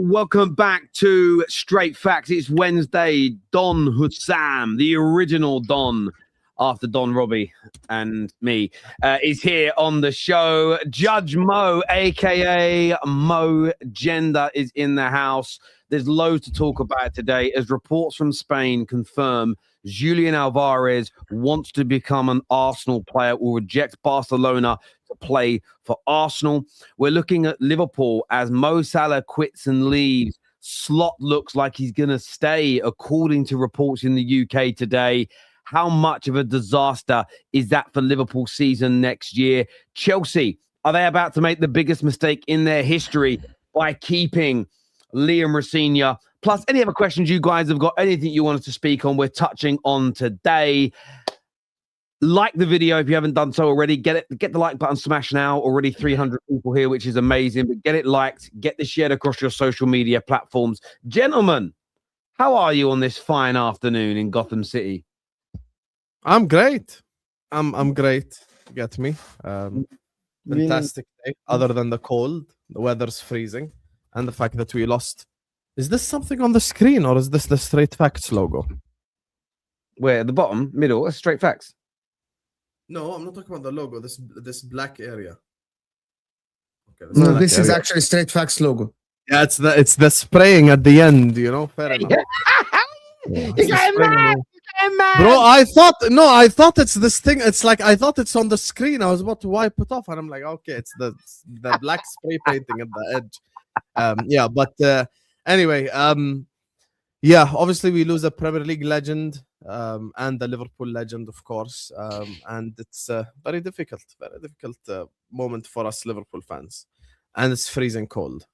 Welcome back to Straight Facts. It's Wednesday. Don Hussam, the original Don, after Don Robbie and me, is here on the show. Judge Mo, a.k.a. Mo Gender, is in the house. There's loads to talk about today as reports from Spain confirm Julian Alvarez wants to become an Arsenal player, will reject Barcelona to play for Arsenal. We're looking at Liverpool as Mo Salah quits and leaves. Slot looks like he's going to stay, according to reports in the UK today. How much of a disaster is that for Liverpool season next year? Chelsea, are they about to make the biggest mistake in their history by keeping Liam Rosenior? Plus, any other questions you guys have got, anything you wanted to speak on, we're touching on today. Like the video if you haven't done so already. Get the like button smashed now. Already 300 people here, which is amazing. But get it liked, get this shared across your social media platforms. Gentlemen, how are you on this fine afternoon in Gotham City? I'm great. I'm great. You get me? Fantastic day. Other than the cold, the weather's freezing, and the fact that we lost. Is this something on the screen, or is this the Straight Facts logo? Where at the bottom, middle, that's Straight Facts. No, I'm not talking about the logo. This black area. Okay, no, this is actually Straight Facts logo. Yeah, it's the spraying at the end. You know, fair enough. You got mad. Bro, I thought it's this thing. It's like I thought it's on the screen. I was about to wipe it off, and I'm like, okay, it's the black spray painting at the edge. Yeah, but anyway, yeah, obviously we lose a Premier League legend and the Liverpool legend, of course, and it's a very difficult moment for us Liverpool fans, and it's freezing cold.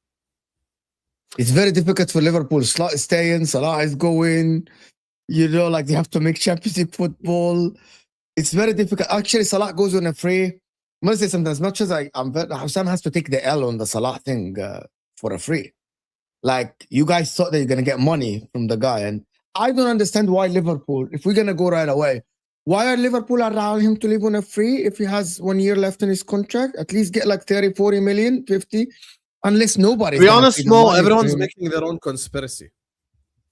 It's very difficult for Liverpool. Salah is staying, Salah is going. You know, like they have to make Champions League football. It's very difficult. Actually, Salah goes on a free. I must say something. As much as Hussam has to take the L on the Salah thing for a free. Like, you guys thought that you're going to get money from the guy. And I don't understand why Liverpool, if we're going to go right away, why are Liverpool allowing him to leave on a free if he has 1 year left in his contract? At least get like 30, 40 million, 50. Unless nobody. To be honest, Mo, everyone's making their own conspiracy.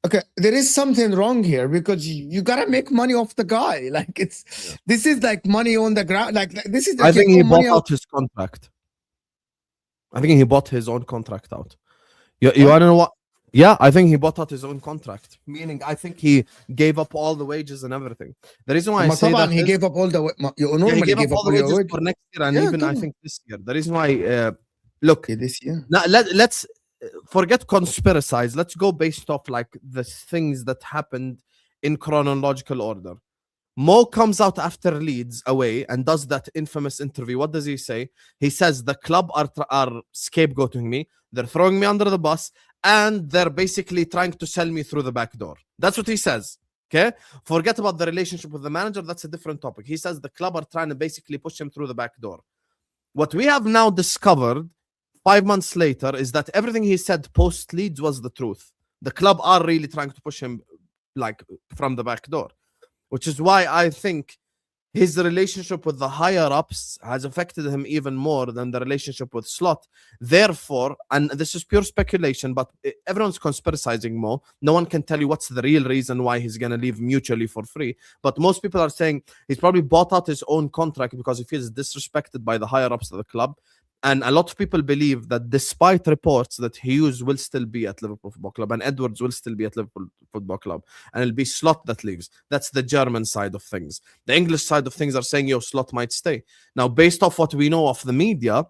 Okay, there is something wrong here because you gotta make money off the guy. Like this is like money on the ground. Like this is. I think he bought out his contract. I think he bought his own contract out. You want to know what? Yeah, I think he bought out his own contract. Meaning, I think he gave up all the wages and everything. The reason why I say that he gave up all the he gave up all the wages for next year and even I think this year. The reason why, look, this year. Now let's. Forget conspiracies. Let's go based off like the things that happened in chronological order. Mo comes out after Leeds away and does that infamous interview. What does he say? He says the club are scapegoating me. They're throwing me under the bus and they're basically trying to sell me through the back door. That's what he says. Okay? Forget about the relationship with the manager. That's a different topic. He says the club are trying to basically push him through the back door. What we have now discovered 5 months later is that everything he said post Leeds was the truth. The club are really trying to push him like from the back door, which is why I think his relationship with the higher ups has affected him even more than the relationship with Slot. Therefore, and this is pure speculation, but everyone's conspiracizing Mo. No one can tell you what's the real reason why he's going to leave mutually for free. But most people are saying he's probably bought out his own contract because he feels disrespected by the higher ups of the club. And a lot of people believe that despite reports that Hughes will still be at Liverpool Football Club and Edwards will still be at Liverpool Football Club and it'll be Slot that leaves. That's the German side of things. The English side of things are saying, yo, Slot might stay. Now, based off what we know of the media,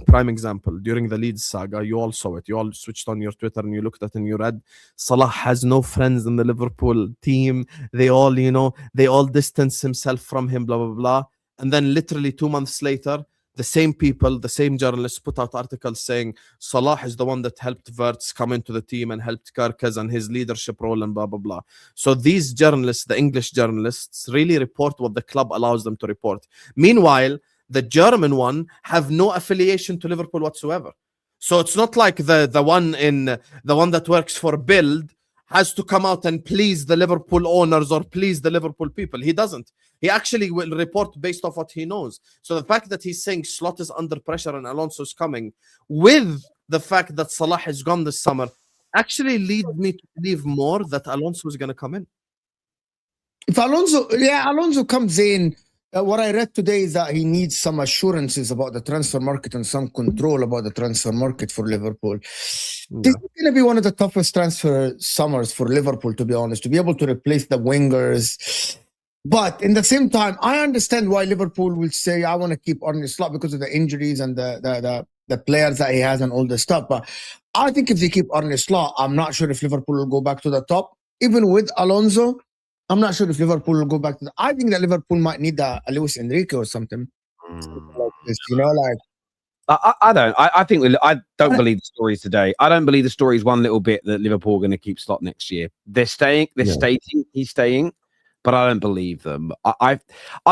prime example, during the Leeds saga, you all saw it. You all switched on your Twitter and you looked at it and you read, Salah has no friends in the Liverpool team. They all, they all distance himself from him, blah, blah, blah. And then literally 2 months later, the same people, the same journalists put out articles saying Salah is the one that helped Wirtz come into the team and helped Kerkez and his leadership role and blah, blah, blah. So these journalists, the English journalists, really report what the club allows them to report. Meanwhile, the German one have no affiliation to Liverpool whatsoever. So it's not like the one that works for Bild has to come out and please the Liverpool owners or please the Liverpool people. He doesn't. He actually will report based off what he knows. So the fact that he's saying Slot is under pressure and Alonso's coming with the fact that Salah is gone this summer actually leads me to believe more that Alonso is going to come in. If Alonso comes in, what I read today is that he needs some assurances about the transfer market and some control about the transfer market for Liverpool. Yeah. This is going to be one of the toughest transfer summers for Liverpool, to be honest, to be able to replace the wingers. But in the same time, I understand why Liverpool will say, I want to keep Arne Slot because of the injuries and the players that he has and all this stuff. But I think if they keep Arne Slot, I'm not sure if Liverpool will go back to the top. Even with Alonso, I'm not sure if Liverpool will go back to I think that Liverpool might need a Luis Enrique or something. Like this, like. I don't. I think I don't believe the stories today. I don't believe the stories one little bit that Liverpool are going to keep Slot next year. They're staying. They're stating he's staying, but I don't believe them. I've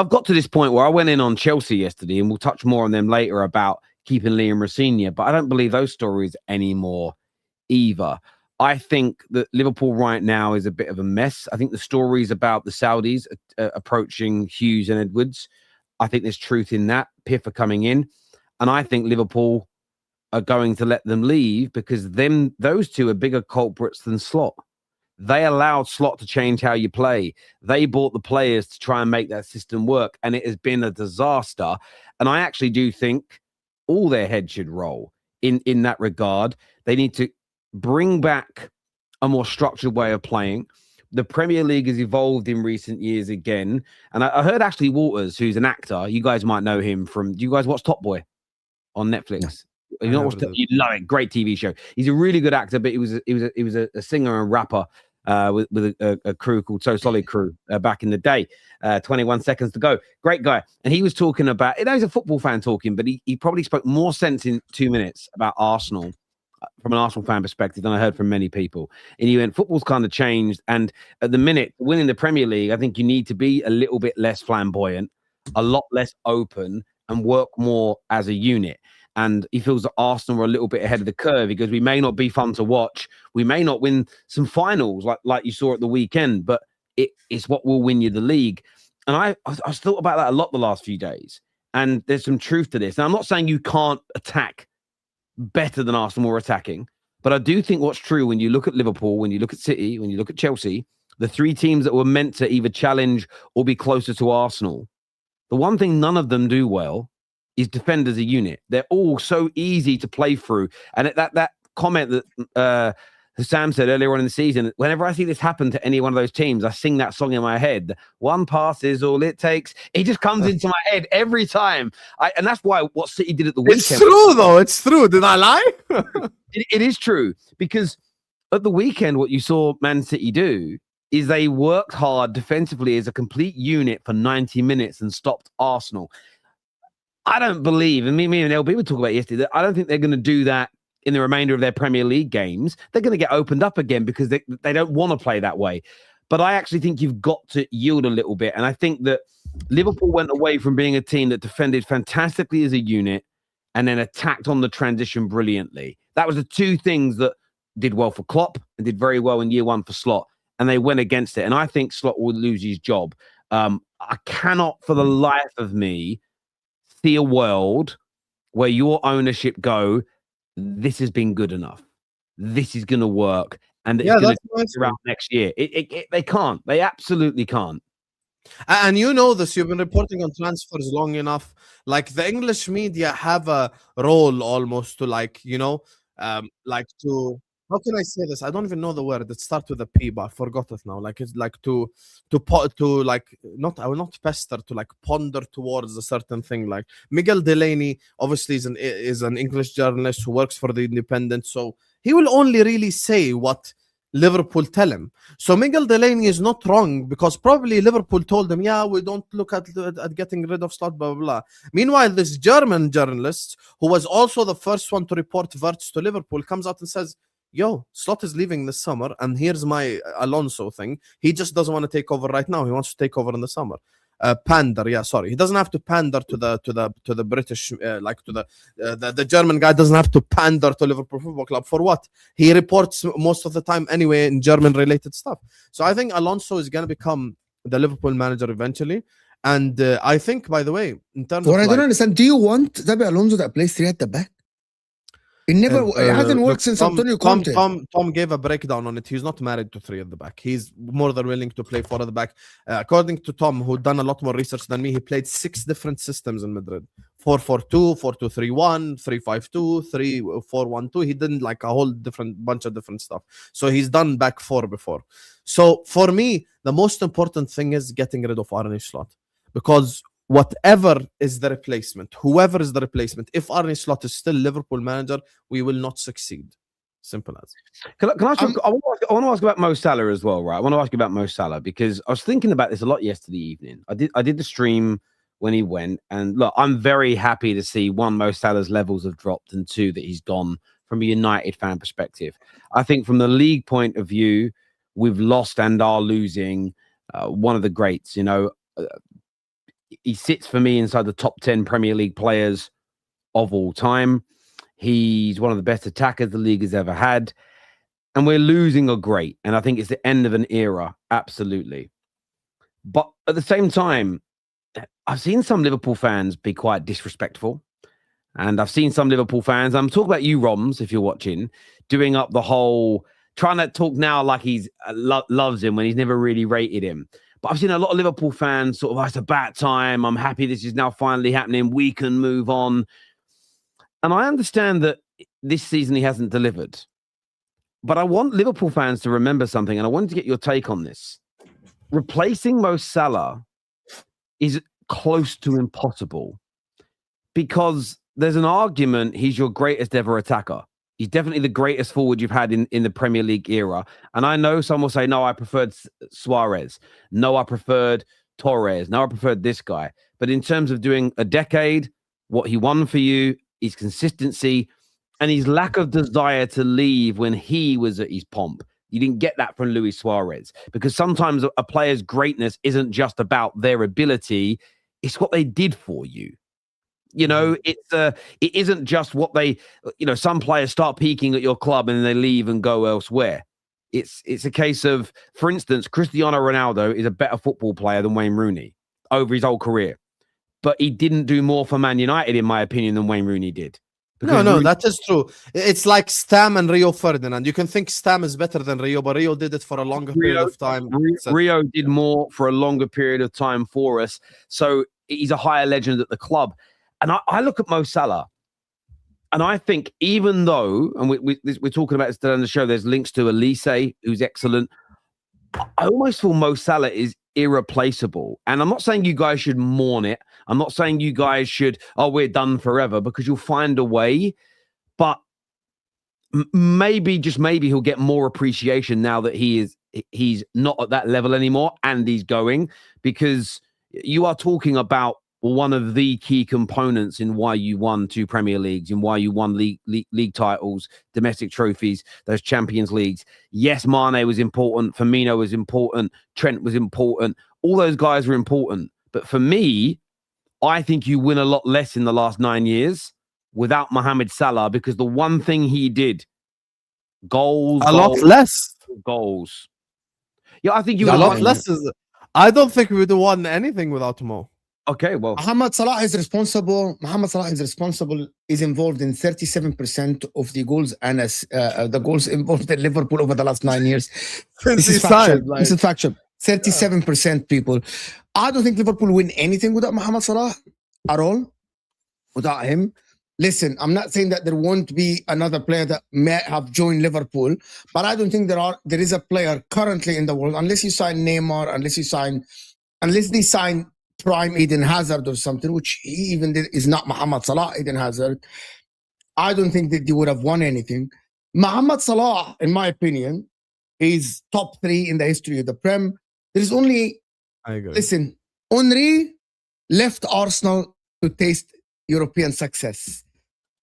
got to this point where I went in on Chelsea yesterday, and we'll touch more on them later about keeping Liam Rosenior, but I don't believe those stories anymore either. I think that Liverpool right now is a bit of a mess. I think the stories about the Saudis approaching Hughes and Edwards, I think there's truth in that. Piff are coming in. And I think Liverpool are going to let them leave because those two are bigger culprits than Slot. They allowed Slot to change how you play. They bought the players to try and make that system work. And it has been a disaster. And I actually do think all their heads should roll in that regard. They need to bring back a more structured way of playing. The Premier League has evolved in recent years again. And I heard Ashley Waters, who's an actor. You guys might know him from, do you guys watch Top Boy on Netflix? You know, you love it. Great TV show. He's a really good actor, but he was a singer and rapper with a crew called So Solid Crew back in the day. 21 Seconds to Go. Great guy. And he was talking about, he's a football fan talking, but he probably spoke more sense in 2 minutes about Arsenal from an Arsenal fan perspective than I heard from many people. And he went, football's kind of changed. And at the minute, winning the Premier League, I think you need to be a little bit less flamboyant, a lot less open, and work more as a unit. And he feels that Arsenal are a little bit ahead of the curve because we may not be fun to watch. We may not win some finals like you saw at the weekend, but it's what will win you the league. And I thought about that a lot the last few days. And there's some truth to this. Now, I'm not saying you can't attack better than Arsenal were attacking, but I do think what's true when you look at Liverpool, when you look at City, when you look at Chelsea, the three teams that were meant to either challenge or be closer to Arsenal, the one thing none of them do well is defend as a unit. They're all so easy to play through. And that comment that Sam said earlier on in the season, whenever I see this happen to any one of those teams, I sing that song in my head. One pass is all it takes. It just comes into my head every time. And that's why what City did at the weekend. It's true, though. It's true. Did I lie? It is true. Because at the weekend, what you saw Man City do is they worked hard defensively as a complete unit for 90 minutes and stopped Arsenal. I don't believe, and me and LB would talk about yesterday, that I don't think they're going to do that in the remainder of their Premier League games. They're going to get opened up again because they don't want to play that way. But I actually think you've got to yield a little bit. And I think that Liverpool went away from being a team that defended fantastically as a unit and then attacked on the transition brilliantly. That was the two things that did well for Klopp and did very well in year one for Slot. And they went against it. And I think Slot will lose his job. I cannot for the life of me see a world where your ownership go, this has been good enough. This is going to work. And it's going to be around next year. They can't. They absolutely can't. And you know this. You've been reporting on transfers long enough. Like the English media have a role almost to how can I say this? I don't even know the word. It starts with a P, but I forgot it now. Like it's like I will not pester, to like ponder towards a certain thing. Like Miguel Delaney obviously is an English journalist who works for the Independent, so he will only really say what Liverpool tell him. So Miguel Delaney is not wrong because probably Liverpool told him, yeah, we don't look at getting rid of Slot, blah, blah, blah. Meanwhile, this German journalist, who was also the first one to report Wirtz to Liverpool, comes out and says, yo, Slot is leaving this summer, and here's my Alonso thing. He just doesn't want to take over right now. He wants to take over in the summer. Pander, yeah, sorry. He doesn't have to pander to the British, the German guy doesn't have to pander to Liverpool Football Club for what? He reports most of the time anyway in German-related stuff. So I think Alonso is going to become the Liverpool manager eventually. And I think, by the way, in terms of I don't understand, do you want Xabi Alonso that plays three at the back? It never, it hasn't worked Look, since Antonio Conte. Tom gave a breakdown on it. He's not married to 3 at the back. He's more than willing to play 4 at the back. According to Tom, who done a lot more research than me, he played 6 different systems in Madrid: 4-4-2, 4-2-3-1, 3-5-2, 3-4-1-2. He did like a whole bunch of different stuff. So he's done back 4 before. So for me, the most important thing is getting rid of Arne Slot, because whatever is the replacement, whoever is the replacement, if Arne Slot is still Liverpool manager, we will not succeed. Simple as. Can I ask you, I want to ask about Mo Salah as well, right? I want to ask you about Mo Salah because I was thinking about this a lot yesterday evening. I did the stream when he went, and look, I'm very happy to see 1, Mo Salah's levels have dropped, and 2, that he's gone from a United fan perspective. I think from the league point of view, we've lost and are losing one of the greats. You know, he sits for me inside the top 10 Premier League players of all time. He's one of the best attackers the league has ever had. And we're losing a great. And I think it's the end of an era. Absolutely. But at the same time, I've seen some Liverpool fans be quite disrespectful. And I've seen some Liverpool fans, I'm talking about you, Roms, if you're watching, doing up the whole, trying to talk now like he's loves him when he's never really rated him. But I've seen a lot of Liverpool fans sort of, oh, it's about time. I'm happy this is now finally happening. We can move on. And I understand that this season he hasn't delivered. But I want Liverpool fans to remember something, and I wanted to get your take on this. Replacing Mo Salah is close to impossible because there's an argument he's your greatest ever attacker. He's definitely the greatest forward you've had in the Premier League era. And I know some will say, no, I preferred Suarez. No, I preferred Torres. No, I preferred this guy. But in terms of doing a decade, what he won for you, his consistency, and his lack of desire to leave when he was at his pomp. You didn't get that from Luis Suarez, because sometimes a player's greatness isn't just about their ability. It's what they did for you. You know, it isn't just what they, you know, some players start peaking at your club and then they leave and go elsewhere. It's a case of, for instance, Cristiano Ronaldo is a better football player than Wayne Rooney over his whole career. But he didn't do more for Man United, in my opinion, than Wayne Rooney did. No, that is true. It's like Stam and Rio Ferdinand. You can think Stam is better than Rio, but Rio did it for a longer period of time. Rio did more for a longer period of time for us. So he's a higher legend at the club. And I look at Mo Salah, and I think even though, and we're talking about this today on the show, there's links to Elise, who's excellent. I almost feel Mo Salah is irreplaceable. And I'm not saying you guys should mourn it. I'm not saying you guys should, oh, we're done forever, because you'll find a way. But maybe, just maybe, he'll get more appreciation now that he's not at that level anymore and he's going, because you are talking about one of the key components in why you won 2 Premier Leagues and why you won league titles, domestic trophies, those Champions Leagues. Yes, Mane was important. Firmino was important. Trent was important. All those guys were important. But for me, I think you win a lot less in the last 9 years without Mohamed Salah, because the one thing he did, goals. Lot less. Goals. Yeah, I think you a lot less. I don't think we would have won anything without Mo. Okay, well, Mohamed Salah is responsible. Is involved in 37% of the goals and the goals involved in Liverpool over the last 9 years. This is factual. This is factual. 37%, people. I don't think Liverpool win anything without Mohamed Salah at all. Without him. Listen, I'm not saying that there won't be another player that may have joined Liverpool, but I don't think there is a player currently in the world, unless you sign Neymar, unless they sign prime Eden Hazard or something, which he even did, is not Mohamed Salah, Eden Hazard. I don't think that they would have won anything. Mohamed Salah, in my opinion, is top 3 in the history of the Prem. There's only, I agree. Listen, Henry left Arsenal to taste European success,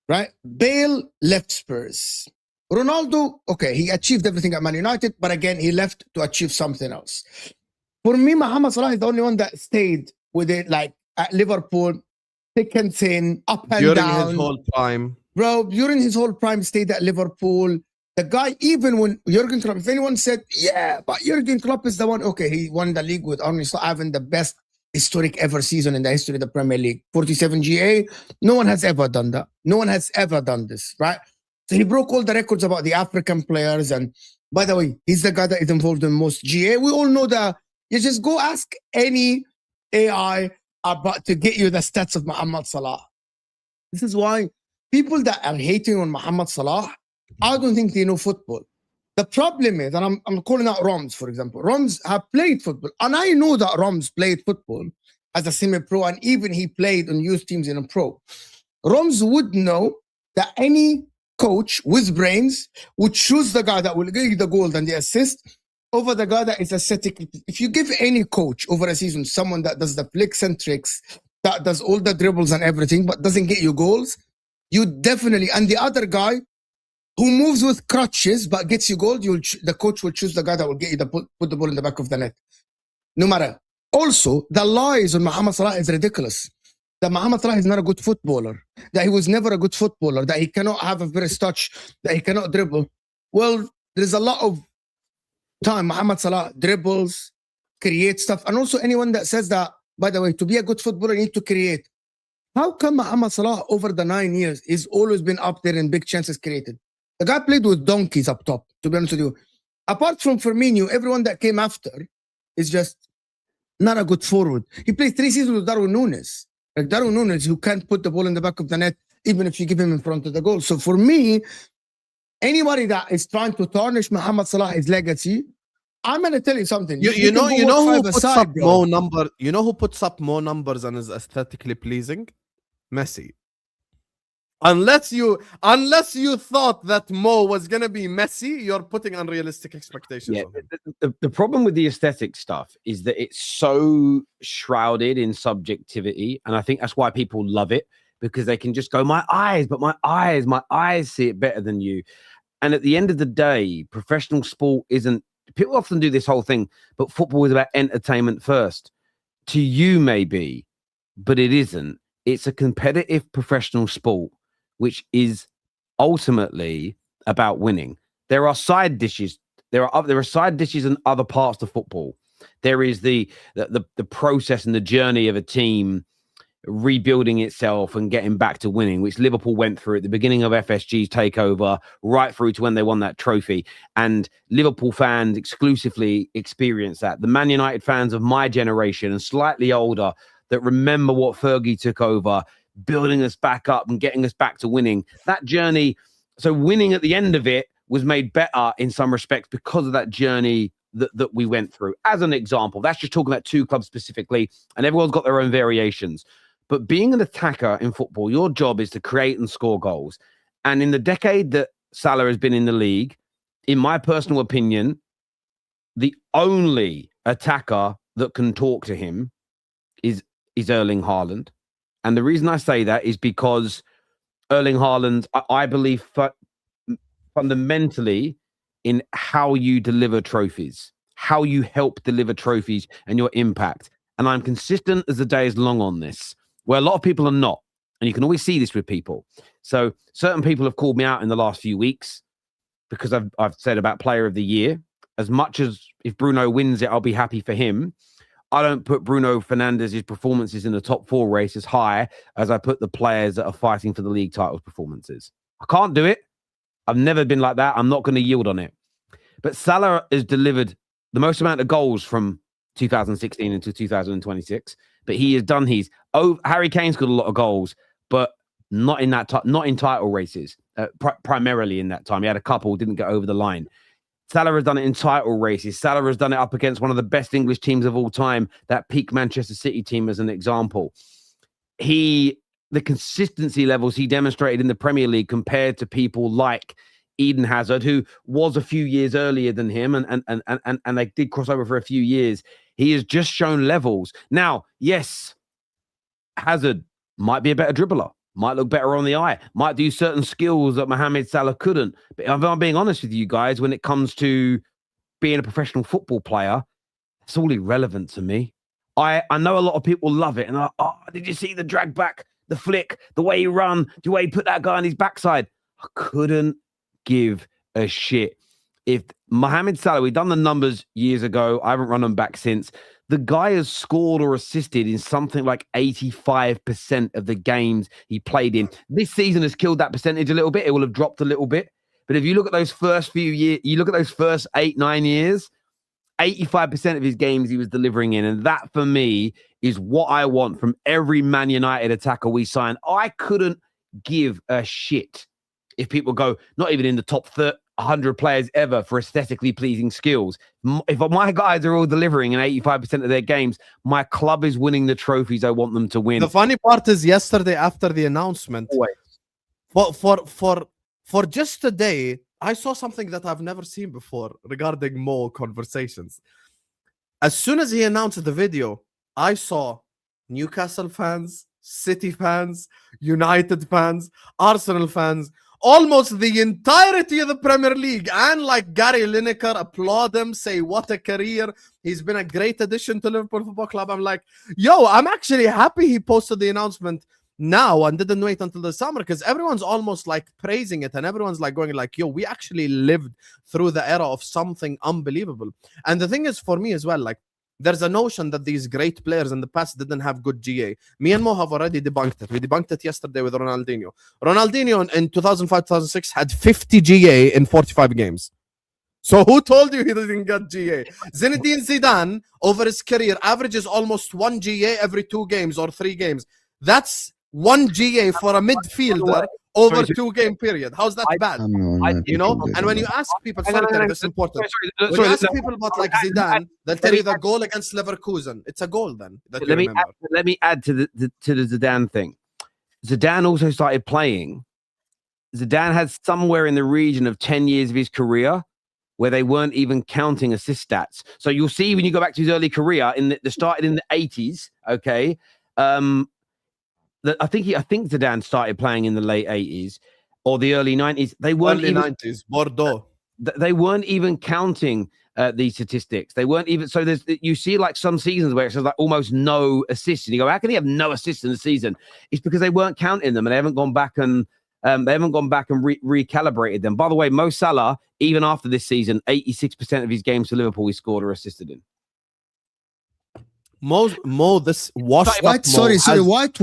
right? Bale left Spurs. Ronaldo, okay, he achieved everything at Man United, but again, he left to achieve something else. For me, Mohamed Salah is the only one that stayed with it, like at Liverpool, thick and thin, up and during down. His whole prime. Bro, during his whole prime, stayed at Liverpool. The guy, even when Jurgen Klopp, if anyone said, yeah, but Jurgen Klopp is the one, okay, he won the league with Arne Slot, having the best historic ever season in the history of the Premier League. 47 GA, no one has ever done that. No one has ever done this, right? So he broke all the records about the African players. And by the way, he's the guy that is involved in most GA. We all know that. You just go ask any AI about to get you the stats of Mohamed Salah. This is why people that are hating on Mohamed Salah, I don't think they know football. The problem is, and I'm calling out Roms, for example. Roms have played football. And I know that Roms played football as a semi-pro, and even he played on youth teams in a pro. Roms would know that any coach with brains would choose the guy that will give you the goal and the assist over the guy that is aesthetic. If you give any coach over a season someone that does the flicks and tricks, that does all the dribbles and everything, but doesn't get you goals, you definitely, and the other guy who moves with crutches but gets you goals, the coach will choose the guy that will get you put the ball in the back of the net. No matter. Also, the lies on Mohamed Salah is ridiculous. That Mohamed Salah is not a good footballer, that he was never a good footballer, that he cannot have a first touch, that he cannot dribble. Well, there's a lot of time Mohamed Salah dribbles, creates stuff. And also anyone that says that, by the way, to be a good footballer, you need to create. How come Mohamed Salah over the 9 years is always been up there in big chances created? The guy played with donkeys up top, to be honest with you. Apart from Firmino, everyone that came after is just not a good forward. He played 3 seasons with Darwin Núñez. Like Darwin Núñez, who can't put the ball in the back of the net, even if you give him in front of the goal. So for me, anybody that is trying to tarnish Mohamed Salah's legacy, I'm gonna tell you something. You know who puts up more number. You know who puts up more numbers and is aesthetically pleasing? Messi. Unless you thought that Mo was gonna be Messi, you're putting unrealistic expectations on him. The problem with the aesthetic stuff is that it's so shrouded in subjectivity, and I think that's why people love it, because they can just go, my eyes see it better than you. And at the end of the day, professional sport isn't. People often do this whole thing, but football is about entertainment first. To you, maybe, but it isn't. It's a competitive professional sport, which is ultimately about winning. There are side dishes. There are side dishes in other parts of football. There is the process and the journey of a team rebuilding itself and getting back to winning, which Liverpool went through at the beginning of FSG's takeover, right through to when they won that trophy. And Liverpool fans exclusively experience that. The Man United fans of my generation and slightly older that remember what Fergie took over, building us back up and getting us back to winning. That journey, so winning at the end of it was made better in some respects because of that journey that we went through. As an example, that's just talking about 2 clubs specifically, and everyone's got their own variations. But being an attacker in football, your job is to create and score goals. And in the decade that Salah has been in the league, in my personal opinion, the only attacker that can talk to him is Erling Haaland. And the reason I say that is because Erling Haaland, I believe fundamentally in how you deliver trophies, how you help deliver trophies and your impact. And I'm consistent as the day is long on this, where a lot of people are not. And you can always see this with people. So certain people have called me out in the last few weeks because I've said about player of the year. As much as if Bruno wins it, I'll be happy for him. I don't put Bruno Fernandes's performances in the top 4 race as high as I put the players that are fighting for the league titles performances. I can't do it. I've never been like that. I'm not going to yield on it. But Salah has delivered the most amount of goals from 2016 into 2026. But he has done his. Oh, Harry Kane's got a lot of goals, but not in that not in title races. Primarily in that time, he had a couple, didn't get over the line. Salah has done it in title races. Salah has done it up against one of the best English teams of all time, that peak Manchester City team, as an example. The consistency levels he demonstrated in the Premier League compared to people like Eden Hazard, who was a few years earlier than him, and they did cross over for a few years. He has just shown levels. Now, yes, Hazard might be a better dribbler, might look better on the eye, might do certain skills that Mohamed Salah couldn't. But if I'm being honest with you guys, when it comes to being a professional football player, it's all irrelevant to me. I know a lot of people love it. And did you see the drag back, the flick, the way he run, the way he put that guy on his backside? I couldn't give a shit. If Mohamed Salah, we've done the numbers years ago, I haven't run them back since. The guy has scored or assisted in something like 85% of the games he played in. This season has killed that percentage a little bit. It will have dropped a little bit. But if you look at those first few years, you look at those first 8-9 years, 85% of his games he was delivering in. And that, for me, is what I want from every Man United attacker we sign. I couldn't give a shit if people go, not even in the top 100 players ever for aesthetically pleasing skills. If my guys are all delivering in 85% of their games, my club is winning the trophies I want them to win. The funny part is yesterday after the announcement, for just today, I saw something that I've never seen before regarding Mo conversations. As soon as he announced the video, I saw Newcastle fans, City fans, United fans, Arsenal fans, almost the entirety of the Premier League, and like Gary Lineker applaud him, say what a career, he's been a great addition to Liverpool Football Club. I'm like, yo, I'm actually happy he posted the announcement now and didn't wait until the summer, because everyone's almost like praising it and everyone's like going like, yo, we actually lived through the era of something unbelievable. And the thing is, for me as well, like, there's a notion that these great players in the past didn't have good GA. Me and Mo have already debunked it. We debunked it yesterday with Ronaldinho. Ronaldinho in 2005-2006 had 50 GA in 45 games. So who told you he didn't get GA? Zinedine Zidane, over his career, averages almost 1 GA every 2 games or 3 games. That's 1 GA for a midfielder over 2-game period. How's that bad? You know? And when you ask people, sorry, this is important. When you ask people about like Zidane, they'll tell you the goal against Leverkusen. It's a goal then. Let me add to the Zidane thing. Zidane also started playing. Zidane had somewhere in the region of 10 years of his career where they weren't even counting assist stats. So you'll see when you go back to his early career, started in the 80s, okay? I think Zidane started playing in the late 80s or the early 90s. They weren't early even 90s, Bordeaux. They weren't even counting these statistics. They weren't even. So you see like some seasons where it says like almost no assists, and you go, how can he have no assists in the season? It's because they weren't counting them, and they haven't gone back and recalibrated them. By the way, Mo Salah, even after this season, 86% of his games for Liverpool he scored or assisted in. Mo, this washed what? up Mo Sorry, what?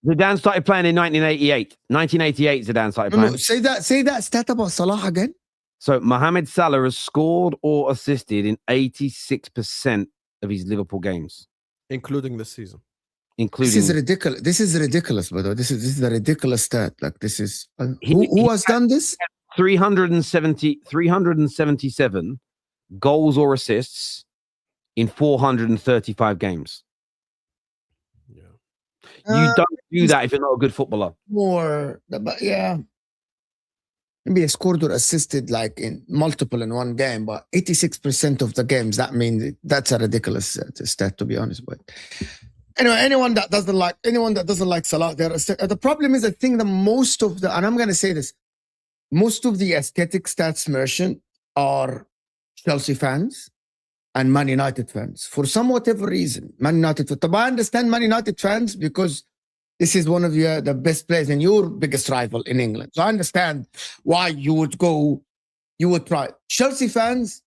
Zidane started playing in 1988. 1988, Zidane started playing. No, say that stat about Salah again. So Mohamed Salah has scored or assisted in 86% of his Liverpool games, including this season. This is ridiculous. This is ridiculous, by the way. This is a ridiculous stat. Like this is who has done this? 377 goals or assists in 435 games. Yeah. You don't do that if you're not a good footballer. More, but yeah. Maybe he scored or assisted like in multiple in one game, but 86% of the games, that means that's a ridiculous stat, to be honest. But anyway, anyone that doesn't like Salah, the problem is, I think that most of the, and I'm going to say this, most of the aesthetic stats mentioned are Chelsea fans and Man United fans. For some whatever reason, Man United. But I understand Man United fans because this is one of the best players and your biggest rival in England. So I understand why you would try. Chelsea fans,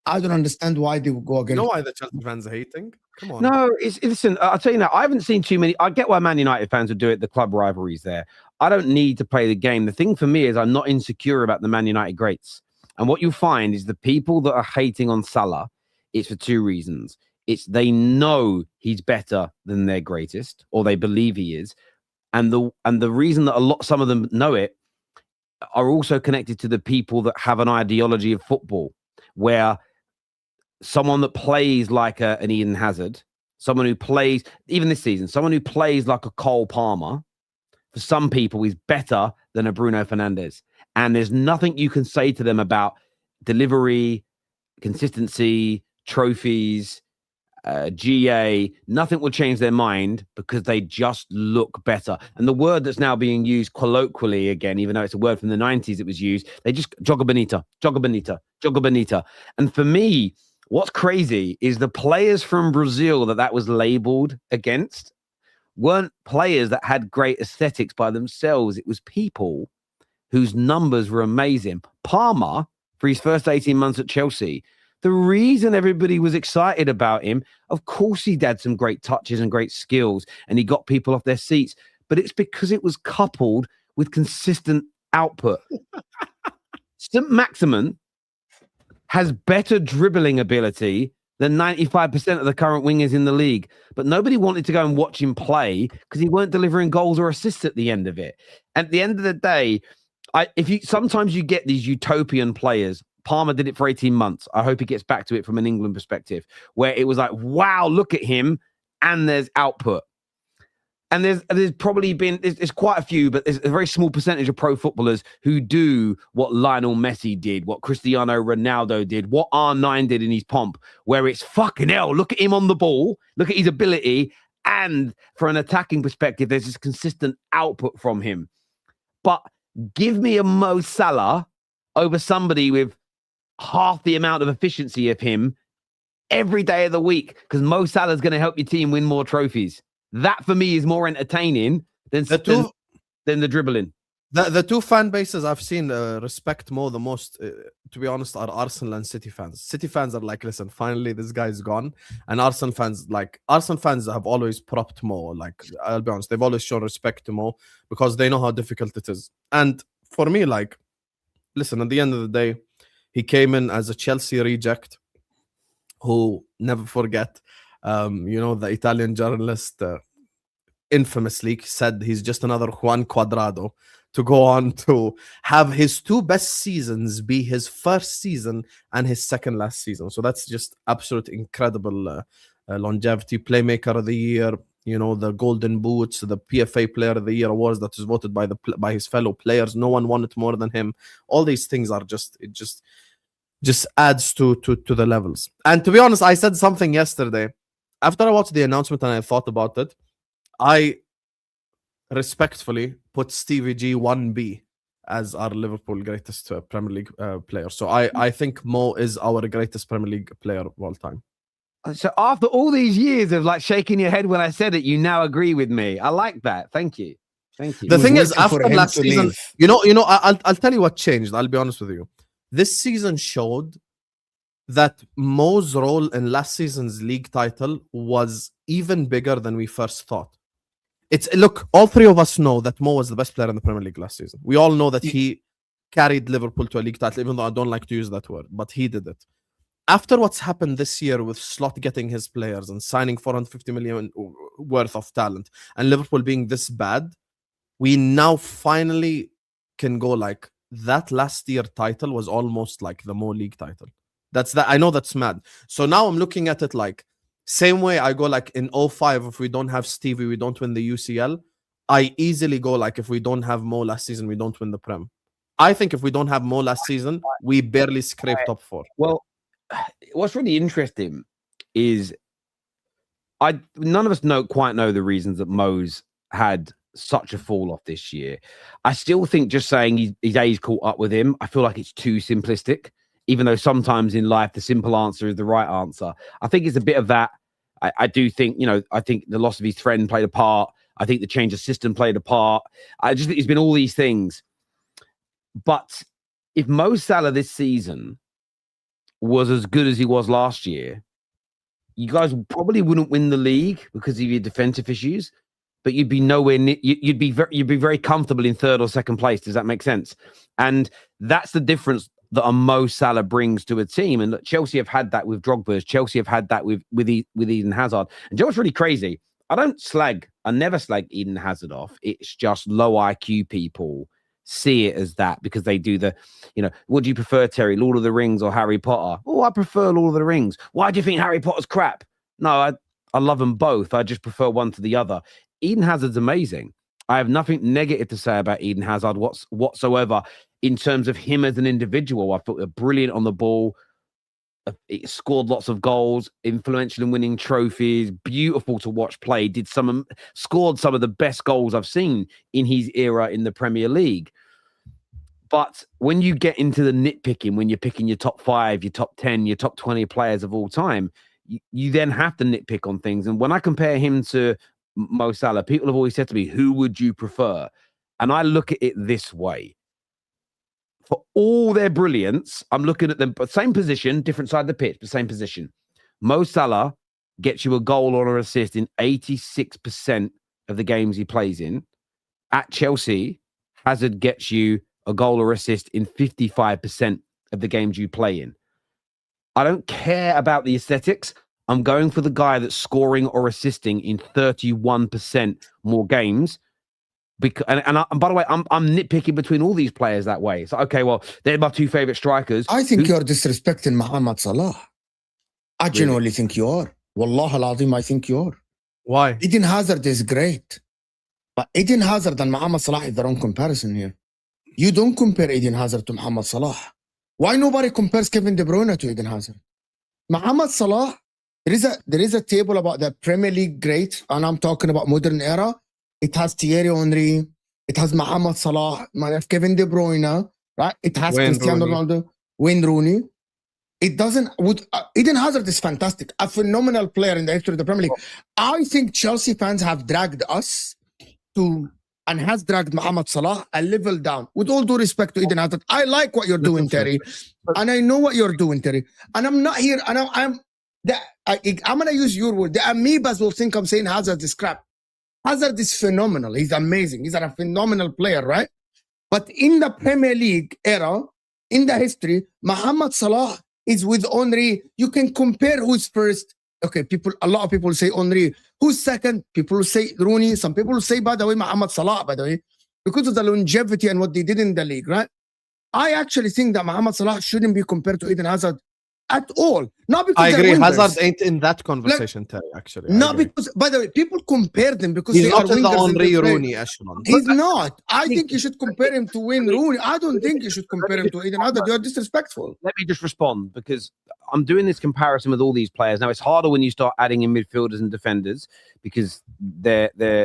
I don't understand why they would go against. You know why the Chelsea fans are hating? Come on. No, listen, I'll tell you now, I haven't seen too many. I get why Man United fans would do it, the club rivalries there. I don't need to play the game. The thing for me is I'm not insecure about the Man United greats. And what you'll find is the people that are hating on Salah, it's for 2 reasons. It's they know he's better than their greatest, or they believe he is. And the reason that some of them know it are also connected to the people that have an ideology of football, where someone that plays like an Eden Hazard, someone who plays, even this season, someone who plays like a Cole Palmer, for some people is better than a Bruno Fernandes. And there's nothing you can say to them about delivery, consistency, trophies, GA. Nothing will change their mind because they just look better. And the word that's now being used colloquially again, even though it's a word from the 90s, it was used, they just joga bonita, joga bonita, joga bonita. And for me, what's crazy is the players from Brazil that was labeled against weren't players that had great aesthetics by themselves. It was people whose numbers were amazing. Palmer, for his first 18 months at Chelsea, The reason everybody was excited about him, of course, he had some great touches and great skills, and he got people off their seats. But it's because it was coupled with consistent output. St. Maximin has better dribbling ability than 95% of the current wingers in the league. But nobody wanted to go and watch him play because he weren't delivering goals or assists at the end of it. At the end of the day, sometimes you get these utopian players. Palmer did it for 18 months. I hope he gets back to it from an England perspective, where it was like, wow, look at him, and there's output. And there's probably been, there's quite a few, but there's a very small percentage of pro footballers who do what Lionel Messi did, what Cristiano Ronaldo did, what R9 did in his pomp, where it's fucking hell, look at him on the ball, look at his ability, and from an attacking perspective, there's this consistent output from him. But give me a Mo Salah over somebody with half the amount of efficiency of him every day of the week, because Mo Salah is going to help your team win more trophies. That for me is more entertaining than the dribbling. The two fan bases I've seen respect Mo the most, to be honest, are Arsenal and City fans. City fans are like, listen, finally this guy's gone, and Arsenal fans have always propped Mo. Like, I'll be honest, they've always shown respect to Mo because they know how difficult it is. And for me, like, listen, at the end of the day, he came in as a Chelsea reject who, never forget, the Italian journalist infamously said he's just another Juan Cuadrado, to go on to have his two best seasons be his first season and his second last season. So that's just absolute incredible longevity. Playmaker of the year, the Golden Boots, the PFA Player of the Year awards that is voted by his fellow players. No one won it more than him. All these things are just adds to the levels. And to be honest, I said something yesterday after I watched the announcement and I thought about it. I respectfully put Stevie G 1B as our Liverpool greatest Premier League player. So I think Mo is our greatest Premier League player of all time. So after all these years of like shaking your head when I said it, you now agree with me. I like that. Thank you. The thing is, after last season, I'll tell you what changed. I'll be honest with you. This season showed that Mo's role in last season's league title was even bigger than we first thought. Look, all three of us know that Mo was the best player in the Premier League last season. We all know that he carried Liverpool to a league title, even though I don't like to use that word, but he did it. After what's happened this year with Slot getting his players and signing 450 million worth of talent and Liverpool being this bad, we now finally can go like, that last year title was almost like the Mo League title. I know that's mad. So now I'm looking at it like, same way I go like in 05, if we don't have Stevie, we don't win the UCL. I easily go like, if we don't have Mo last season, we don't win the Prem. I think if we don't have Mo last season, we barely scrape top 4. Well, what's really interesting is none of us quite know the reasons that Mo's had such a fall off this year. I still think just saying his age caught up with him, I feel like it's too simplistic, even though sometimes in life the simple answer is the right answer. I think it's a bit of that. I do think, I think the loss of his friend played a part. I think the change of system played a part. I just think it's been all these things. But if Mo Salah this season was as good as he was last year, you guys probably wouldn't win the league because of your defensive issues, but you'd be nowhere near, you'd be very comfortable in third or second place. Does that make sense? And that's the difference that a Mo Salah brings to a team. And look, Chelsea have had that with Drogba. Chelsea have had that with Eden Hazard. And you know what's really crazy? I never slag Eden Hazard off. It's just low IQ people see it as that because they do what do you prefer, Terry, Lord of the Rings or Harry Potter? Oh, I prefer Lord of the Rings. Why do you think Harry Potter's crap? No, I love them both. I just prefer one to the other. Eden Hazard's amazing. I have nothing negative to say about Eden Hazard whatsoever in terms of him as an individual. I thought they're brilliant on the ball. He scored lots of goals, influential in winning trophies, beautiful to watch play. Scored some of the best goals I've seen in his era in the Premier League. But when you get into the nitpicking, when you're picking your top 5, your top 10, your top 20 players of all time, you then have to nitpick on things. And when I compare him to Mo Salah, people have always said to me, who would you prefer? And I look at it this way. for all their brilliance, I'm looking at them, but same position, different side of the pitch, but same position. Mo Salah gets you a goal or an assist in 86% of the games he plays in. At Chelsea, Hazard gets you a goal or assist in 55% of the games you play in. I don't care about the aesthetics. I'm going for the guy that's scoring or assisting in 31% more games. Because, and by the way, I'm nitpicking between all these players that way. So, okay, well, they're my two favorite strikers. I think you're disrespecting Mohamed Salah. I genuinely think you are. Wallah al-Azim, I think you are. Why? Eden Hazard is great. But Eden Hazard and Mohamed Salah is the wrong comparison here. You don't compare Eden Hazard to Mohamed Salah. Why nobody compares Kevin De Bruyne to Eden Hazard? Mohamed Salah, there is a table about the Premier League greats, and I'm talking about modern era. It has Thierry Henry, it has Mohamed Salah, Kevin De Bruyne, right? It has Cristiano Ronaldo, Wayne Rooney. It doesn't. Eden Hazard is fantastic, a phenomenal player in the history of the Premier League. I think Chelsea fans have dragged us to, and has dragged Mohamed Salah a level down. With all due respect to Eden Hazard, I like what you're doing, Terry, and I know what you're doing, Terry. And I'm not here, and I'm gonna use your word. The amoebas will think I'm saying Hazard is crap. Hazard is phenomenal. He's amazing. He's a phenomenal player, right? But in the Premier League era, in the history, Mohamed Salah is with Henry. You can compare who's first. Okay, a lot of people say Henry. Who's second? People say Rooney. Some people say, by the way, Mohamed Salah, by the way, because of the longevity and what they did in the league, right? I actually think that Mohamed Salah shouldn't be compared to Eden Hazard at all. Not because I agree. wingers. Hazard ain't in that conversation, Terry, actually. Not because, by the way, people compare them because he's they not are in the wingers Henry in Rooney echelon. He's not. I think you should compare him to Wayne Rooney. I don't think you should compare him to Eden Hazard. You're disrespectful. Let me just respond, because I'm doing this comparison with all these players. Now, it's harder when you start adding in midfielders and defenders, because I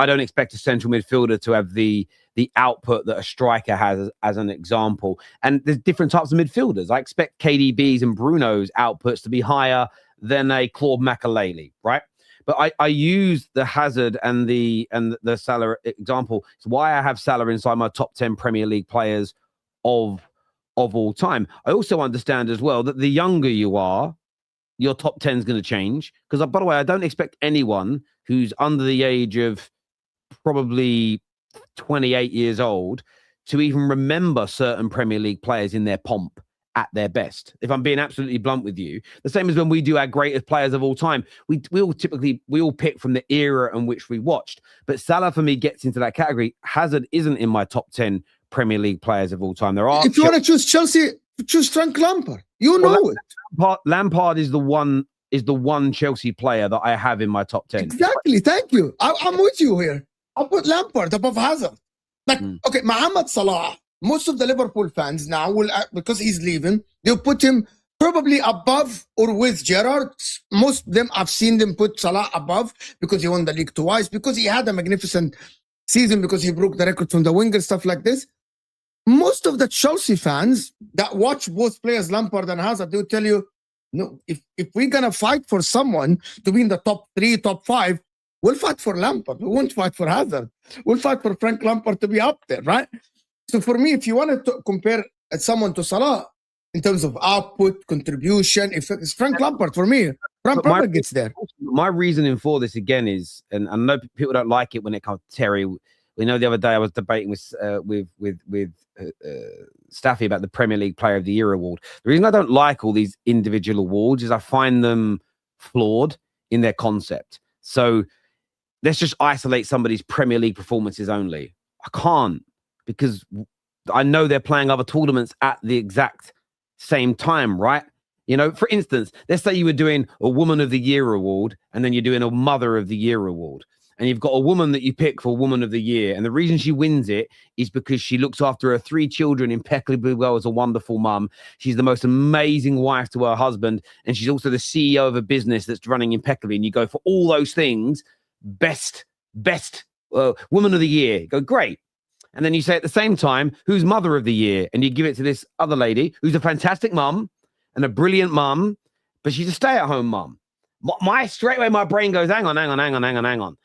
don't expect a central midfielder to have the output that a striker has, as an example. And there's different types of midfielders. I expect KDB's and Bruno's outputs to be higher than a Claude Makelele, right? But I use the Hazard and the Salah example. It's why I have Salah inside my top 10 Premier League players of all time. I also understand as well that the younger you are, your top 10 is going to change. Because, by the way, I don't expect anyone who's under the age of probably 28 years old to even remember certain Premier League players in their pomp at their best. If I'm being absolutely blunt with you, the same as when we do our greatest players of all time, we all pick from the era in which we watched. But Salah for me gets into that category. Hazard isn't in my top 10 Premier League players of all time. There are. If you want to choose Chelsea, choose Frank Lampard. You know it. Lampard is the one Chelsea player that I have in my top 10. Exactly. Thank you. I'm with you here. I'll put Lampard above Hazard. Like, okay, Mohamed Salah, most of the Liverpool fans now will, because he's leaving, they'll put him probably above or with Gerrard. Most of them, I've seen them put Salah above because he won the league twice, because he had a magnificent season, because he broke the record from the winger, stuff like this. Most of the Chelsea fans that watch both players, Lampard and Hazard, they'll tell you, no, if we're going to fight for someone to be in the top 3, top 5, we'll fight for Lampard. We won't fight for Hazard. We'll fight for Frank Lampard to be up there, right? So for me, if you want to compare someone to Salah in terms of output, contribution, it's Frank Lampard for me. Frank Lampard gets there. My reasoning for this again is, and I know people don't like it when it comes to Terry. We know the other day I was debating with Staffy about the Premier League Player of the Year award. The reason I don't like all these individual awards is I find them flawed in their concept. So let's just isolate somebody's Premier League performances only. I can't, because I know they're playing other tournaments at the exact same time, right? You know, for instance, let's say you were doing a Woman of the Year award, and then you're doing a Mother of the Year award. And you've got a woman that you pick for Woman of the Year. And the reason she wins it is because she looks after her 3 children impeccably well as a wonderful mum. She's the most amazing wife to her husband. And she's also the CEO of a business that's running impeccably. And you go for all those things, best Woman of the Year. You go, great. And then you say at the same time, who's Mother of the Year? And you give it to this other lady who's a fantastic mum and a brilliant mum, but she's a stay-at-home mum. Straight away, my brain goes, hang on.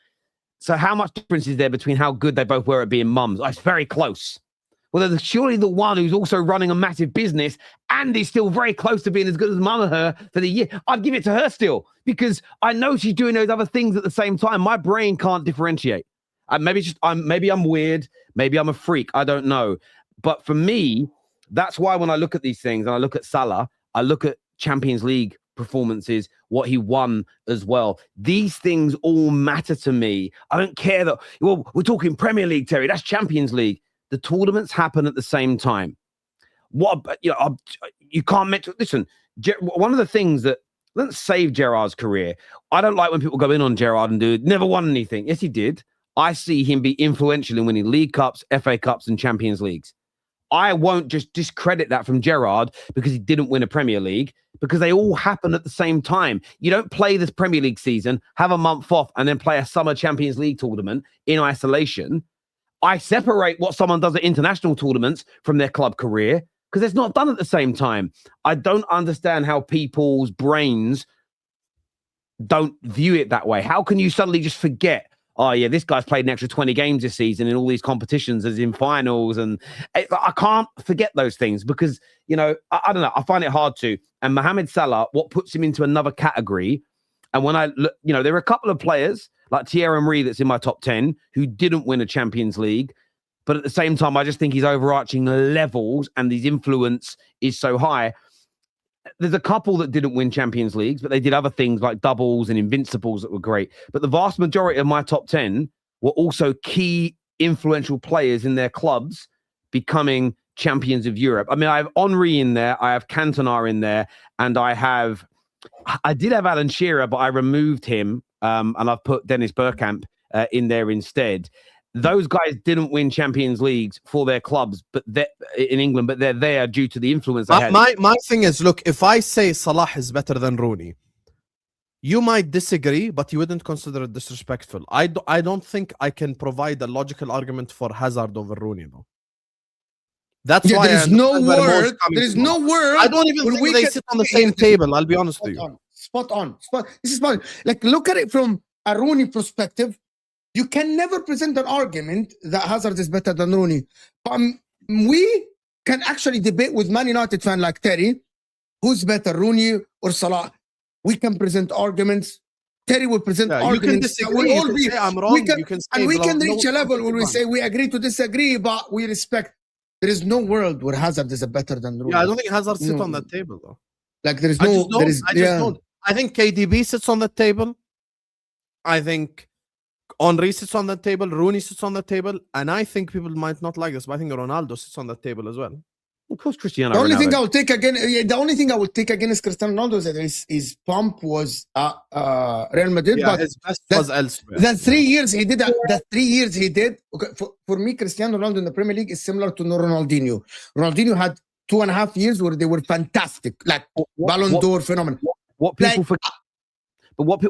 So how much difference is there between how good they both were at being mums? Oh, it's very close. Well, they're surely the one who's also running a massive business and is still very close to being as good as Maher for the year. I'd give it to her still because I know she's doing those other things at the same time. My brain can't differentiate. Maybe I'm weird. Maybe I'm a freak. I don't know. But for me, that's why when I look at these things and I look at Salah, I look at Champions League performances, what he won as well. These things all matter to me. I don't care that, well, we're talking Premier League, Terry. That's Champions League. The tournaments happen at the same time. You can't mention. Listen, one of the things that doesn't save Gerrard's career. I don't like when people go in on Gerrard and do never won anything. Yes, he did. I see him be influential in winning League Cups, FA Cups, and Champions Leagues. I won't just discredit that from Gerrard because he didn't win a Premier League, because they all happen at the same time. You don't play this Premier League season, have a month off, and then play a summer Champions League tournament in isolation. I separate what someone does at international tournaments from their club career because it's not done at the same time. I don't understand how people's brains don't view it that way. How can you suddenly just forget, oh, yeah, this guy's played an extra 20 games this season in all these competitions as in finals? And I can't forget those things because, I don't know. I find it hard to. And Mohamed Salah, what puts him into another category? And when I look, there are a couple of players like Thierry Henry that's in my top 10 who didn't win a Champions League. But at the same time, I just think his overarching levels and his influence is so high. There's a couple that didn't win Champions Leagues, but they did other things like doubles and invincibles that were great. But the vast majority of my top 10 were also key influential players in their clubs becoming champions of Europe. I mean, I have Henry in there, I have Cantona in there, and I did have Alan Shearer, but I removed him, and I've put Dennis Bergkamp in there instead. Those guys didn't win Champions Leagues for their clubs, but in England, but they're there due to the influence they had. My thing is, look, if I say Salah is better than Rooney, you might disagree, but you wouldn't consider it disrespectful. I don't think I can provide a logical argument for Hazard over Rooney, though. That's why there is no word. There is no word. I don't even think they sit on the same table. I'll be honest with you. Spot on. This is fine. Like, look at it from a Rooney perspective. You can never present an argument that Hazard is better than Rooney. But we can actually debate with Man United fan like Terry, who's better, Rooney or Salah. We can present arguments. Terry will present arguments. You can disagree. Say I'm wrong. We can reach a level where we say we agree to disagree, but we respect. There is no world where Hazard is better than Rooney. Yeah, I don't think Hazard sits on that table, though. Like, there is no... I just don't. I think KDB sits on that table. I think Henry sits on that table. Rooney sits on that table. And I think people might not like this, but I think Ronaldo sits on that table as well. Of course, Cristiano The only Ronaldo. thing I will take against Cristiano Ronaldo is that his pump was Real Madrid, but his best was elsewhere. The 3 years he did, okay, for me, Cristiano Ronaldo in the Premier League is similar to Ronaldinho. Ronaldinho had 2.5 years where they were fantastic, like Ballon d'Or phenomenon. What people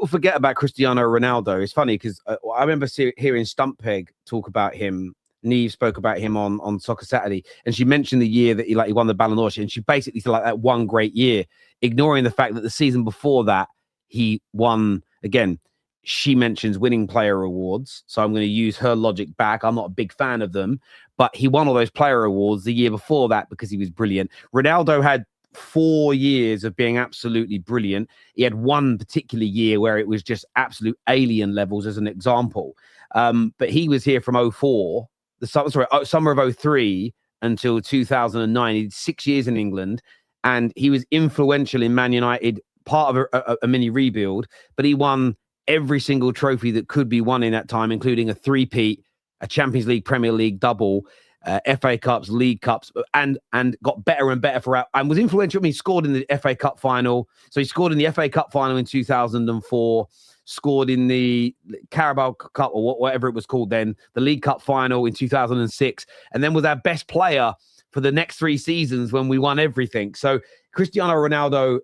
forget about Cristiano Ronaldo is funny because I remember hearing Stumpeg talk about him. Neve spoke about him on Soccer Saturday, and she mentioned the year that he won the Ballon d'Or, and she basically said that one great year, ignoring the fact that the season before that he won again. She mentions winning player awards, so I'm going to use her logic back. I'm not a big fan of them, but he won all those player awards the year before that because he was brilliant. Ronaldo had 4 years of being absolutely brilliant. He had one particular year where it was just absolute alien levels, as an example. But he was here from 2004. Summer of 2003 until 2009. He did 6 years in England, and he was influential in Man United, part of a mini rebuild, but he won every single trophy that could be won in that time, including a three-peat, a Champions League, Premier League double, FA Cups, League Cups, and got better and better throughout, and was influential. I mean, he scored in the FA Cup final. So he scored in the FA Cup final in 2004, scored in the Carabao Cup or whatever it was called then, the League Cup final in 2006, and then was our best player for the next 3 seasons when we won everything. So Cristiano Ronaldo,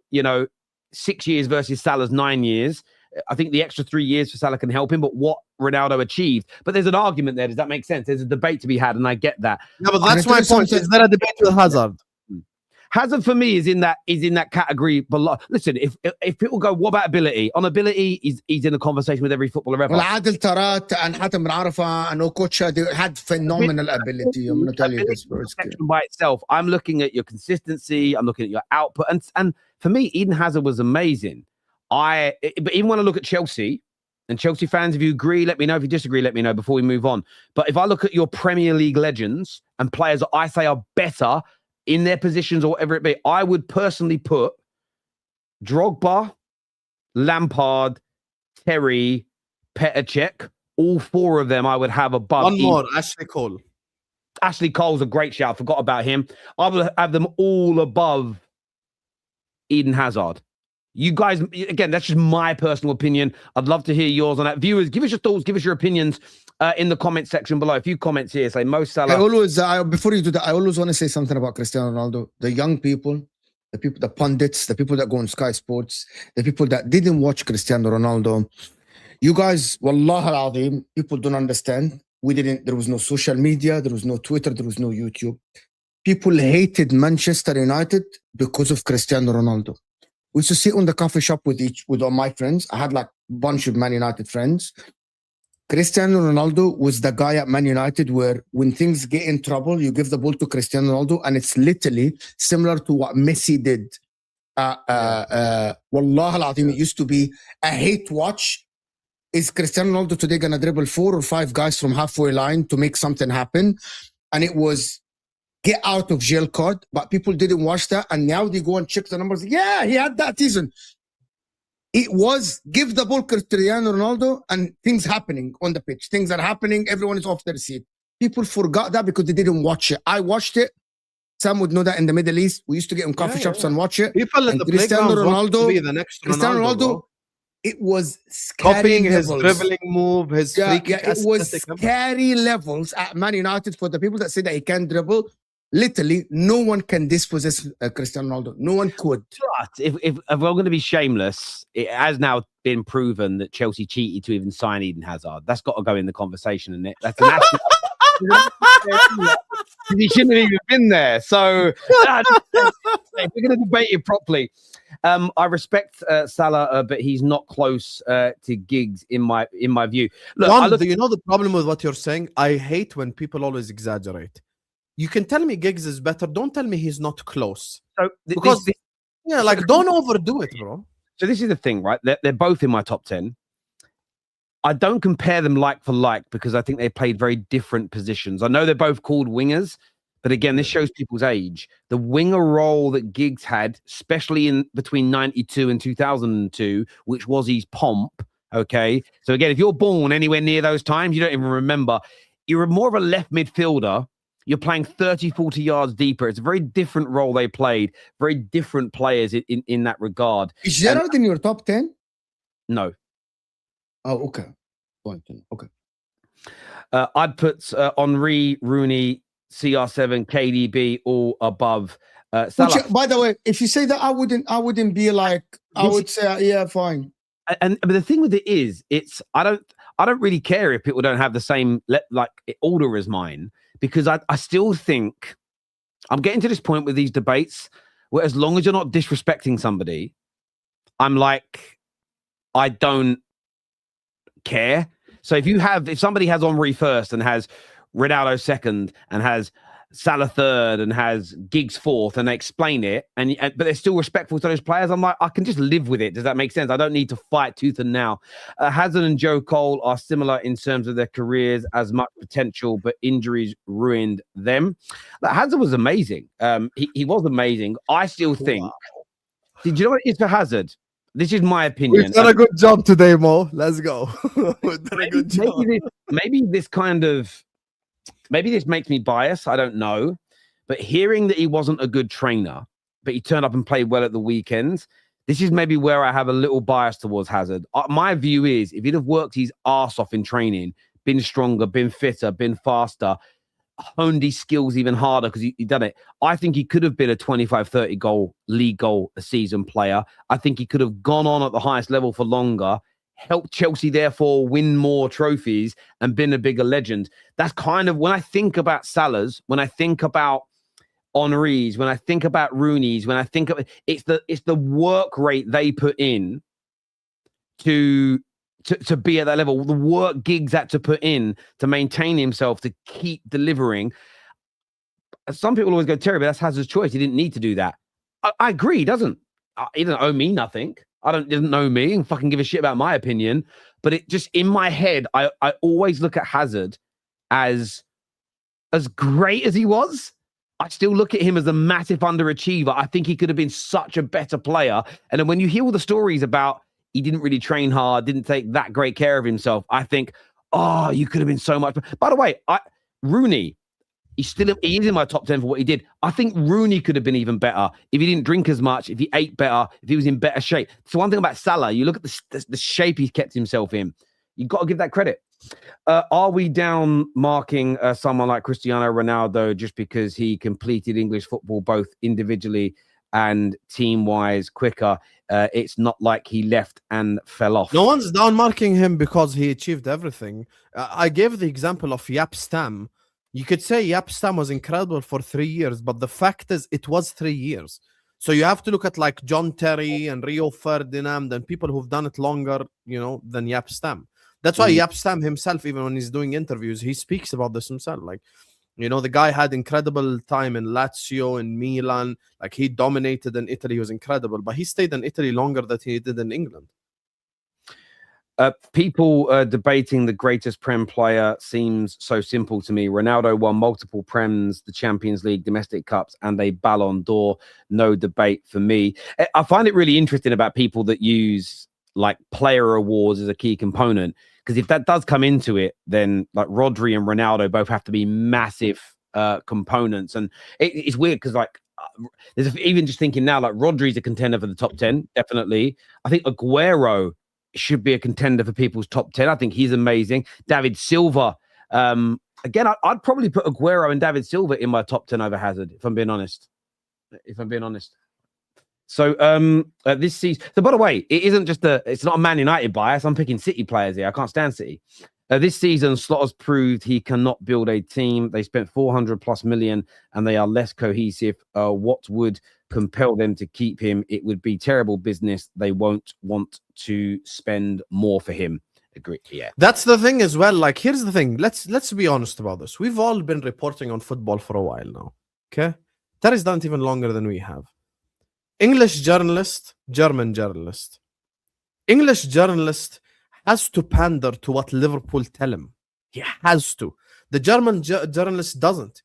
6 years versus Salah's 9 years. I think the extra 3 years for Salah can help him, but what Ronaldo achieved. But there's an argument there. Does that make sense? There's a debate to be had, and I get that. No, but that's my point. Is there a debate with Hazard? Hazard for me is in that category below. Listen, if people go, what about ability? On ability, he's in a conversation with every footballer ever. Well, Adil Tarat and Hatem Arafa and Okocha, they had phenomenal ability. I'm going to tell you this, bro. By itself, I'm looking at your consistency. I'm looking at your output, and for me, Eden Hazard was amazing. But even when I look at Chelsea, and Chelsea fans, if you agree, let me know. If you disagree, let me know before we move on. But if I look at your Premier League legends and players that I say are better in their positions or whatever it be, I would personally put Drogba, Lampard, Terry, Petr Cech. All four of them I would have above. One more, Ashley Cole. Ashley Cole's a great shout. I forgot about him. I would have them all above Eden Hazard. You guys, again, that's just my personal opinion. I'd love to hear yours on that. Viewers, give us your thoughts, give us your opinions in the comment section below. A few comments here say Mo Salah. Before you do that, I always want to say something about Cristiano Ronaldo. The young people, the pundits, the people that go on Sky Sports, the people that didn't watch Cristiano Ronaldo. You guys, Wallah al-Azim, people don't understand. There was no social media, there was no Twitter, there was no YouTube. People hated Manchester United because of Cristiano Ronaldo. We used to sit on the coffee shop with all my friends. I had like a bunch of Man United friends. Cristiano Ronaldo was the guy at Man United where when things get in trouble, you give the ball to Cristiano Ronaldo, and it's literally similar to what Messi did. Wallah al-Azim, it used to be a hate watch. Is Cristiano Ronaldo today going to dribble 4 or 5 guys from halfway line to make something happen? And it was get out of jail card, but people didn't watch that. And now they go and check the numbers. Yeah, he had that season. It was give the ball to Cristiano Ronaldo and things happening on the pitch. Things are happening. Everyone is off their seat. People forgot that because they didn't watch it. I watched it. Some would know that in the Middle East. We used to get in coffee shops and watch it. People in the Cristiano Ronaldo, be the next Cristiano Ronaldo, bro. It was copying his dribbling move, his free kick. It was scary levels at Man United. For the people that say that he can't dribble, literally no one can dispossess Cristiano Ronaldo. No one could. But if we're going to be shameless, it has now been proven that Chelsea cheated to even sign Eden Hazard. That's got to go in the conversation, and that's an he shouldn't have even been there. So if we're going to debate it properly. I respect Salah, but he's not close to Giggs in my view. Look, do you know the problem with what you're saying? I hate when people always exaggerate. You can tell me Giggs is better. Don't tell me he's not close. So don't overdo it, bro. So this is the thing, right? They're both in my top 10. I don't compare them like for like because I think they played very different positions. I know they're both called wingers, but again, this shows people's age. The winger role that Giggs had, especially in between 92 and 2002, which was his pomp. Okay. So again, if you're born anywhere near those times, you don't even remember. You're more of a left midfielder. You're playing 30, 40 yards deeper. It's a very different role they played. Very different players in that regard. Is Gerrard in your top 10? No. Oh, okay. Okay. I'd put Henry, Rooney, CR7, KDB all above Salah. Which, by the way, if you say that, I wouldn't be like, I would say, yeah, fine. But the thing with it is, I don't really care if people don't have the same order as mine, because I still think I'm getting to this point with these debates where as long as you're not disrespecting somebody, I'm like, I don't care. So if somebody has Henry first and has Ronaldo second and has Salah third and has Giggs fourth, and they explain it, but they're still respectful to those players, I'm like, I can just live with it. Does that make sense? I don't need to fight tooth and nail. Hazard and Joe Cole are similar in terms of their careers, as much potential, but injuries ruined them. Hazard was amazing. He was amazing. I still think. Wow. Did you know what it is for Hazard? This is my opinion. We've done a good job today, Mo. Let's go. We've done a good job. Maybe this makes me biased. I don't know. But hearing that he wasn't a good trainer, but he turned up and played well at the weekends, this is maybe where I have a little bias towards Hazard. My view is if he'd have worked his arse off in training, been stronger, been fitter, been faster, honed his skills even harder because he done it, I think he could have been a 25, 30 goal, league goal a season player. I think he could have gone on at the highest level for longer, helped Chelsea therefore win more trophies and been a bigger legend. That's kind of when I think about Salah's, when I think about Henry's, when I think about Rooney's, when I think of it's the work rate they put in to be at that level, the work Giggs had to put in to maintain himself, to keep delivering. Some people always go, Terry, but that's Hazard's choice. He didn't need to do that. I agree. He doesn't owe me nothing. Doesn't know me and fucking give a shit about my opinion. But it just, in my head, I always look at Hazard as great as he was. I still look at him as a massive underachiever. I think he could have been such a better player. And then when you hear all the stories about he didn't really train hard, didn't take that great care of himself, I think, oh, you could have been so much. By the way, Rooney, he is in my top 10 for what he did. I think Rooney could have been even better if he didn't drink as much, if he ate better, if he was in better shape. So one thing about Salah, you look at the shape he's kept himself in. You've got to give that credit. Are we down marking someone like Cristiano Ronaldo just because he completed English football both individually and team-wise quicker? It's not like he left and fell off. No one's down marking him because he achieved everything. I gave the example of Jaap Stam. You could say Jaap Stam was incredible for 3 years, but the fact is it was 3 years. So you have to look at like John Terry and Rio Ferdinand and people who've done it longer, than Jaap Stam. That's why Jaap Stam himself, even when he's doing interviews, he speaks about this himself. Like, the guy had incredible time in Lazio, in Milan. Like, he dominated in Italy. He was incredible. But he stayed in Italy longer than he did in England. People debating the greatest Prem player seems so simple to me. Ronaldo won multiple Prems, the Champions League, domestic cups, and a Ballon d'Or. No debate for me. I find it really interesting about people that use like player awards as a key component, because if that does come into it, then like Rodri and Ronaldo both have to be massive components. And it's weird because like there's even just thinking now, like Rodri's a contender for the top 10, definitely. I think Aguero should be a contender for people's top 10. I think he's amazing. David Silva. Again, I'd probably put Aguero and David Silva in my top 10 over Hazard, if I'm being honest. So this season, so by the way, it's not a Man United bias. I'm picking City players here. I can't stand City. This season, Slotter's proved he cannot build a team. They spent 400+ million and they are less cohesive. What would compel them to keep him? It would be terrible business. They won't want to spend more for him. Agree. Yeah. That's the thing as well. Like, here's the thing. Let's be honest about this. We've all been reporting on football for a while now. Okay? That is done even longer than we have. English journalist, German journalist. English journalist has to pander to what Liverpool tell him. He has to. The German journalist doesn't.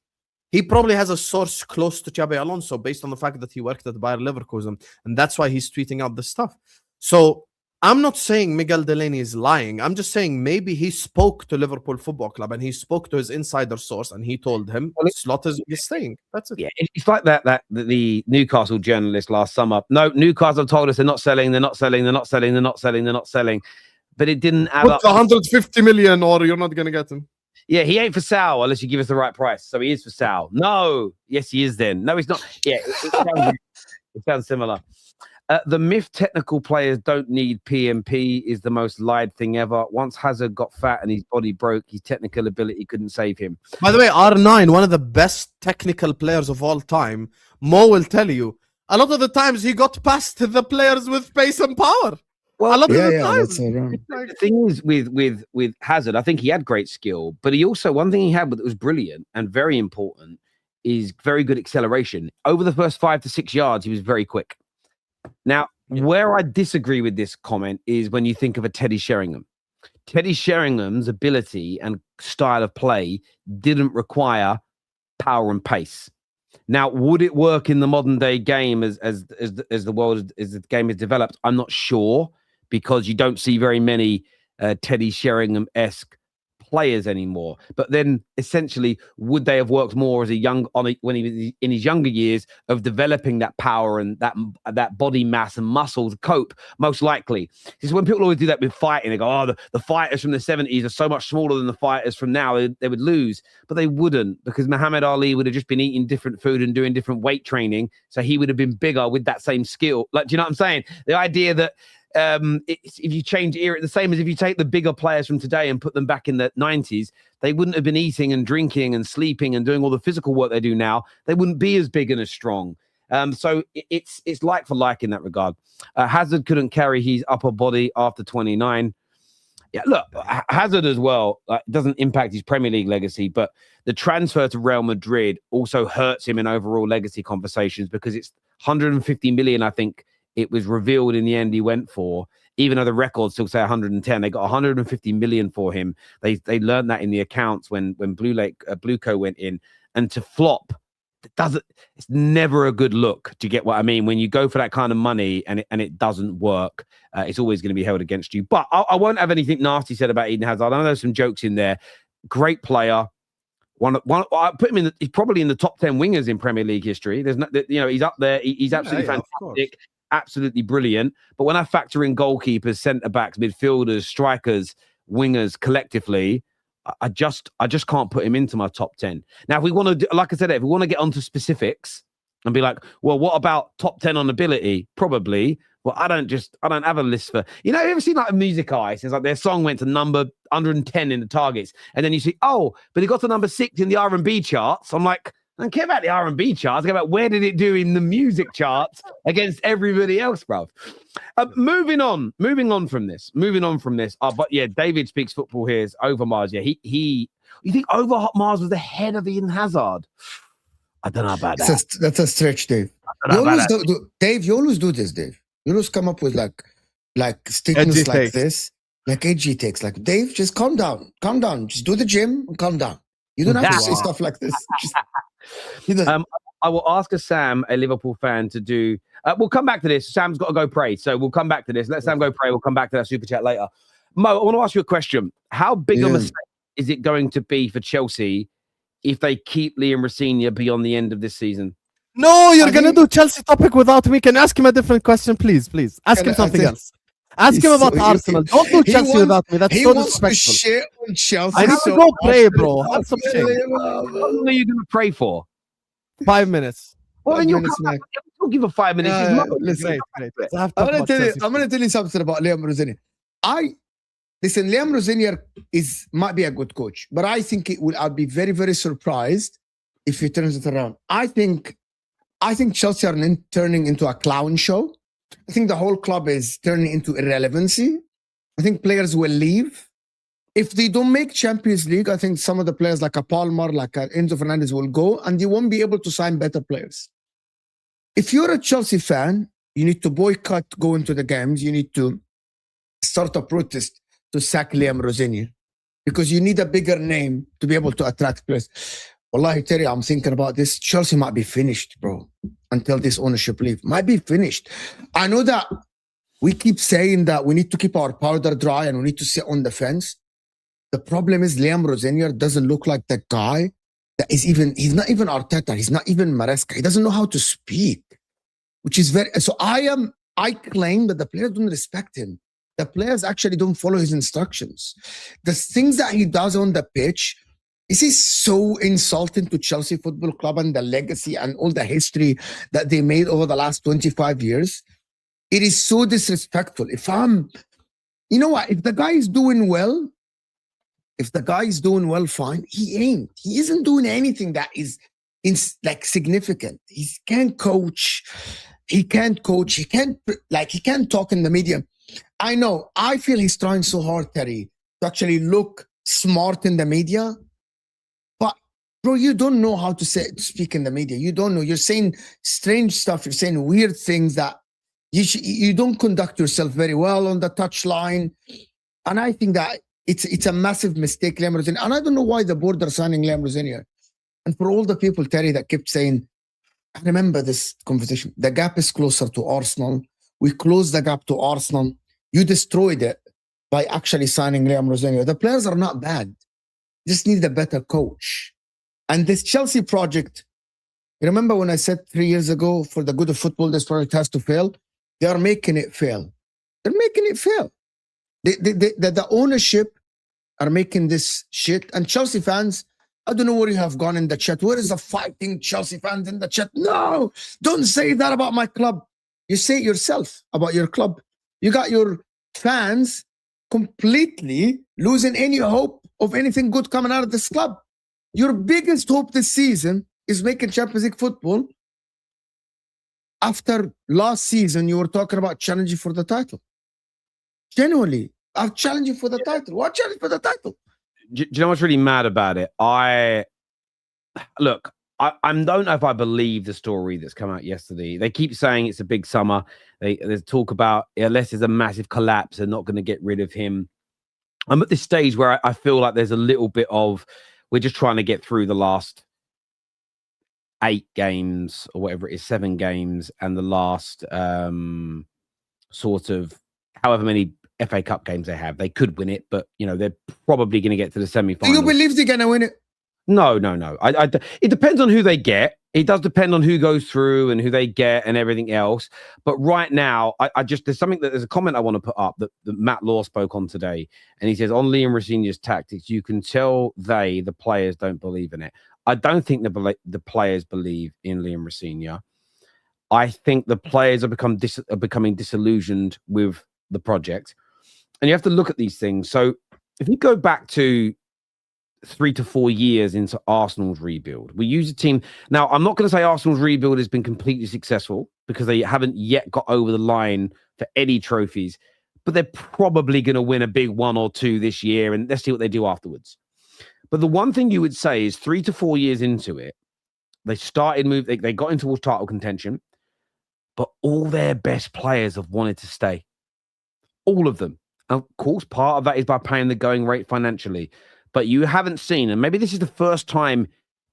He probably has a source close to Xabi Alonso based on the fact that he worked at Bayer Leverkusen, and that's why he's tweeting out this stuff. So I'm not saying Miguel Delaney is lying. I'm just saying maybe he spoke to Liverpool Football Club and he spoke to his insider source and he told him Slot is staying. That's it. Yeah, it's like the Newcastle journalist last summer. No, Newcastle told us they're not selling. But it didn't add up. 150 million or you're not going to get him. Yeah, he ain't for sale unless you give us the right price. So he is for sale. No. Yes, he is then. No, he's not. Yeah, it sounds similar. The myth technical players don't need PMP is the most lied thing ever. Once Hazard got fat and his body broke, his technical ability couldn't save him. By the way, R9, one of the best technical players of all time, Mo will tell you, a lot of the times he got past the players with pace and power. Well, a lot of the times. The thing is with Hazard, I think he had great skill, but he also, one thing he had that was brilliant and very important is very good acceleration. Over the first 5 to 6 yards, he was very quick. Now, where I disagree with this comment is when you think of a Teddy Sheringham. Teddy Sheringham's ability and style of play didn't require power and pace. Now, would it work in the modern day game as the game is developed? I'm not sure, because you don't see very many Teddy Sheringham-esque players anymore. But then essentially, would they have worked more as when he was in his younger years of developing that power and that body mass and muscle to cope? Most likely. This is when people always do that with fighting. They go, oh, the fighters from the 70s are so much smaller than the fighters from now. They would lose. But they wouldn't, because Muhammad Ali would have just been eating different food and doing different weight training. So he would have been bigger with that same skill. Like, do you know what I'm saying? The idea that if you change era, the same as if you take the bigger players from today and put them back in the 90s, they wouldn't have been eating and drinking and sleeping and doing all the physical work they do now. They wouldn't be as big and as strong. So it's like for like in that regard. Hazard couldn't carry his upper body after 29. Yeah, look, Hazard as well doesn't impact his Premier League legacy, but the transfer to Real Madrid also hurts him in overall legacy conversations because it's 150 million, I think it was revealed in the end he went for, even though the records still say 110. They got 150 million for him. They learned that in the accounts when Blueco went in, and to flop, it's never a good look. Do you get what I mean? When you go for that kind of money and it doesn't work, it's always going to be held against you. But I won't have anything nasty said about Eden Hazard. I know there's some jokes in there. Great player. I put him in. He's probably in the top 10 wingers in Premier League history. There's he's up there. He's absolutely fantastic, absolutely brilliant. But when I factor in goalkeepers, centre backs, midfielders, strikers, wingers collectively, I just can't put him into my top 10. Now, if we want to, like I said, if we want to get onto specifics and be like, well, what about top 10 on ability? Probably. Well, I don't have a list for, you ever seen like a Music Ice? It's like their song went to number 110 in the targets. And then you see, oh, but it got to number 6 in the R&B charts. I'm like, I don't care about the R&B charts. I care about where did it do in the music charts against everybody else, bruv. Moving on from this. But yeah, David Speaks Football here is Overmars. Yeah, you think Overmars was the head of Eden Hazard? I don't know about that. That's a stretch, Dave. Dave, you always do this, Dave. You always come up with like statements edgy like takes. this, like edgy takes. Like, Dave, just calm down. Just do the gym and calm down. You don't have to say stuff like this. I will ask Sam, a Liverpool fan, to do. We'll come back to this. Sam's got to go pray, so we'll come back to this. Let Sam go pray. We'll come back to that super chat later. Mo, I want to ask you a question. How big a mistake is it going to be for Chelsea if they keep Liam Rosenior beyond the end of this season? No, you're going to do Chelsea topic without me. Can you ask him a different question, please? Please. Ask him something else. Ask him about Arsenal. Don't do Chelsea without me. That's so disrespectful. Shit on Chelsea. I need to go pray, bro. Have some shame. How long are you going to pray for? 5 minutes. Well, then you'll give her 5 minutes. Listen, Great. I'm going to tell you something about Liam Rosenior. Listen, Liam Rosenior might be a good coach, but I think I'll be very, very surprised if he turns it around. I think Chelsea are turning into a clown show. I think the whole club is turning into irrelevancy. I think players will leave. If they don't make Champions League, I think some of the players like a Palmer, like a Enzo Fernandez will go, and you won't be able to sign better players. If you're a Chelsea fan, you need to boycott going to the games. You need to start a protest to sack Liam Rosenior because you need a bigger name to be able to attract players. Wallahi, Terry, I'm thinking about this. Chelsea might be finished, bro, until this ownership leave. Might be finished. I know that we keep saying that we need to keep our powder dry and we need to sit on the fence. The problem is Liam Rosenior doesn't look like the guy that he's not even Arteta. He's not even Maresca. He doesn't know how to speak, which is I claim that the players don't respect him. The players actually don't follow his instructions. The things that he does on the pitch, this is so insulting to Chelsea Football Club and the legacy and all the history that they made over the last 25 years. It is so disrespectful. If the guy is doing well, fine. He isn't doing anything that is significant. He can't coach. He can't talk in the media. I know. I feel he's trying so hard, Terry, to actually look smart in the media. But, bro, you don't know how to speak in the media. You don't know. You're saying strange stuff. You're saying weird things that you don't conduct yourself very well on the touchline. And I think that it's a massive mistake, Liam Rosenior. And I don't know why the board are signing Liam Rosenior. And for all the people, Terry, that kept saying, I remember this conversation. The gap is closer to Arsenal. We closed the gap to Arsenal. You destroyed it by actually signing Liam Rosenior. The players are not bad. Just need a better coach. And this Chelsea project, you remember when I said 3 years ago, for the good of football, this project has to fail? They are making it fail. They're making it fail. The ownership are making this shit. And Chelsea fans, I don't know where you have gone in the chat. Where is the fighting Chelsea fans in the chat? No, don't say that about my club. You say it yourself about your club. You got your fans completely losing any hope of anything good coming out of this club. Your biggest hope this season is making Champions League football. After last season, you were talking about challenging for the title. Genuinely, I'm challenging for the title. What challenge for the title? Do you know what's really mad about it? I don't know if I believe the story that's come out yesterday. They keep saying it's a big summer. There's talk about unless there's a massive collapse, they're not going to get rid of him. I'm at this stage where I feel like there's a little bit of we're just trying to get through the last 8 games or whatever it is, 7 games, and the last sort of however many FA Cup games they have. They could win it, but you know they're probably going to get to the semi-finals. Do you believe they're going to win it? No. It depends on who they get. It does depend on who goes through and who they get and everything else. But right now, there's a comment I want to put up that Matt Law spoke on today. And he says, on Liam Rosenior's tactics, you can tell the players don't believe in it. I don't think the players believe in Liam Rosenior. I think the players are becoming disillusioned with the project. And you have to look at these things. So if you go back to 3 to 4 years into Arsenal's rebuild, we use a team. Now, I'm not going to say Arsenal's rebuild has been completely successful because they haven't yet got over the line for any trophies, but they're probably going to win a big 1 or 2 this year, and let's see what they do afterwards. But the one thing you would say is 3 to 4 years into it, they got into towards title contention, but all their best players have wanted to stay. All of them. Of course, part of that is by paying the going rate financially. But you haven't seen, and maybe this is the first time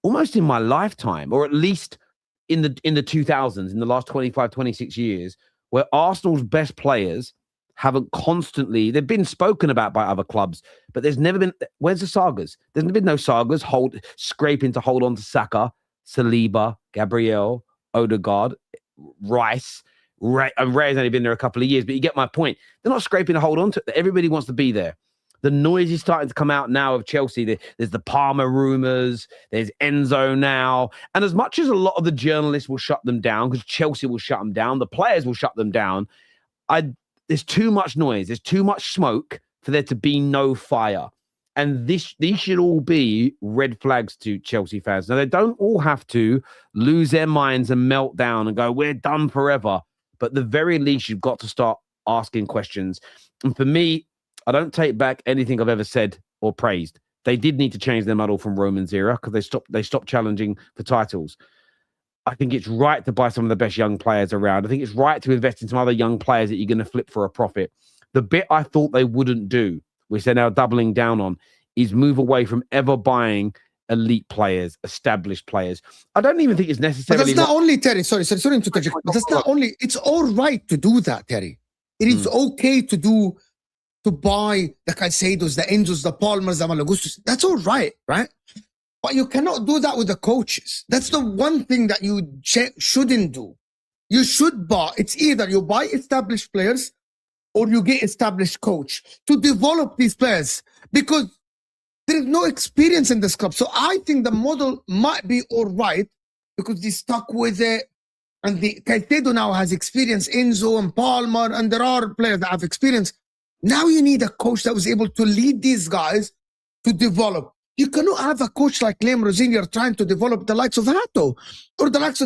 almost in my lifetime, or at least in the 2000s, in the last 25, 26 years, where Arsenal's best players haven't constantly, they've been spoken about by other clubs, but there's never been, where's the sagas? There's been no sagas scraping to hold on to Saka, Saliba, Gabriel, Odegaard, Rice. And Ray's only been there a couple of years, but you get my point. They're not scraping to hold on to it. Everybody wants to be there. The noise is starting to come out now of Chelsea. There's the Palmer rumours. There's Enzo now. And as much as a lot of the journalists will shut them down, because Chelsea will shut them down, the players will shut them down, there's too much noise. There's too much smoke for there to be no fire. And these should all be red flags to Chelsea fans. Now, they don't all have to lose their minds and melt down and go, we're done forever. But at the very least, you've got to start asking questions. And for me, I don't take back anything I've ever said or praised. They did need to change their model from Roman's era because they stopped challenging for titles. I think it's right to buy some of the best young players around. I think it's right to invest in some other young players that you're going to flip for a profit. The bit I thought they wouldn't do, which they're now doubling down on, is move away from ever buying elite players, established players. I don't even think it's necessarily... But that's not only, Terry, sorry to interject, but that's not only, it's all right to do that, Terry. It is okay to buy the Caicedos, the Enzos, the Palmers, the Malagustos. That's all right, right? But you cannot do that with the coaches. That's the one thing that you shouldn't do. You should buy, it's either you buy established players or you get established coach to develop these players, because there is no experience in this club. So I think the model might be all right because they stuck with it. And the Caicedo now has experience, Enzo and Palmer, and there are players that have experience. Now you need a coach that was able to lead these guys to develop. You cannot have a coach like Liam Rosenior trying to develop the likes of Hato or the likes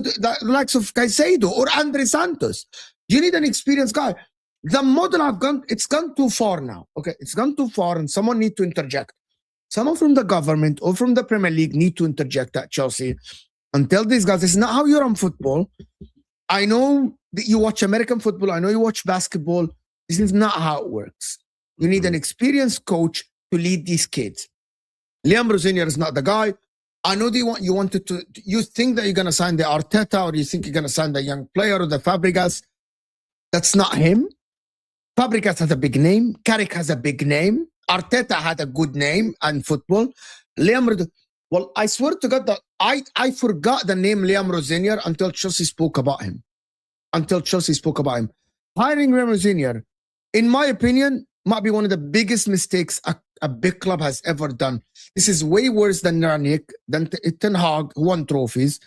of Caicedo or Andre Santos. You need an experienced guy. The model it's gone too far now. Okay, it's gone too far, and someone need to interject. Someone from the government or from the Premier League need to interject at Chelsea and tell these guys, it's not how you run football. I know that you watch American football. I know you watch basketball. This is not how it works. You need an experienced coach to lead these kids. Liam Rosenior is not the guy. I know you think that you're going to sign the Arteta, or you think you're going to sign the young player or the Fabregas. That's not him. Fabregas has a big name. Carrick has a big name. Arteta had a good name in football. Well, I swear to God that I forgot the name Liam Rosenior until Chelsea spoke about him. Hiring Liam Rosenior, in my opinion, might be one of the biggest mistakes a big club has ever done. This is way worse than Ranić, than Ten Hag, who won trophies.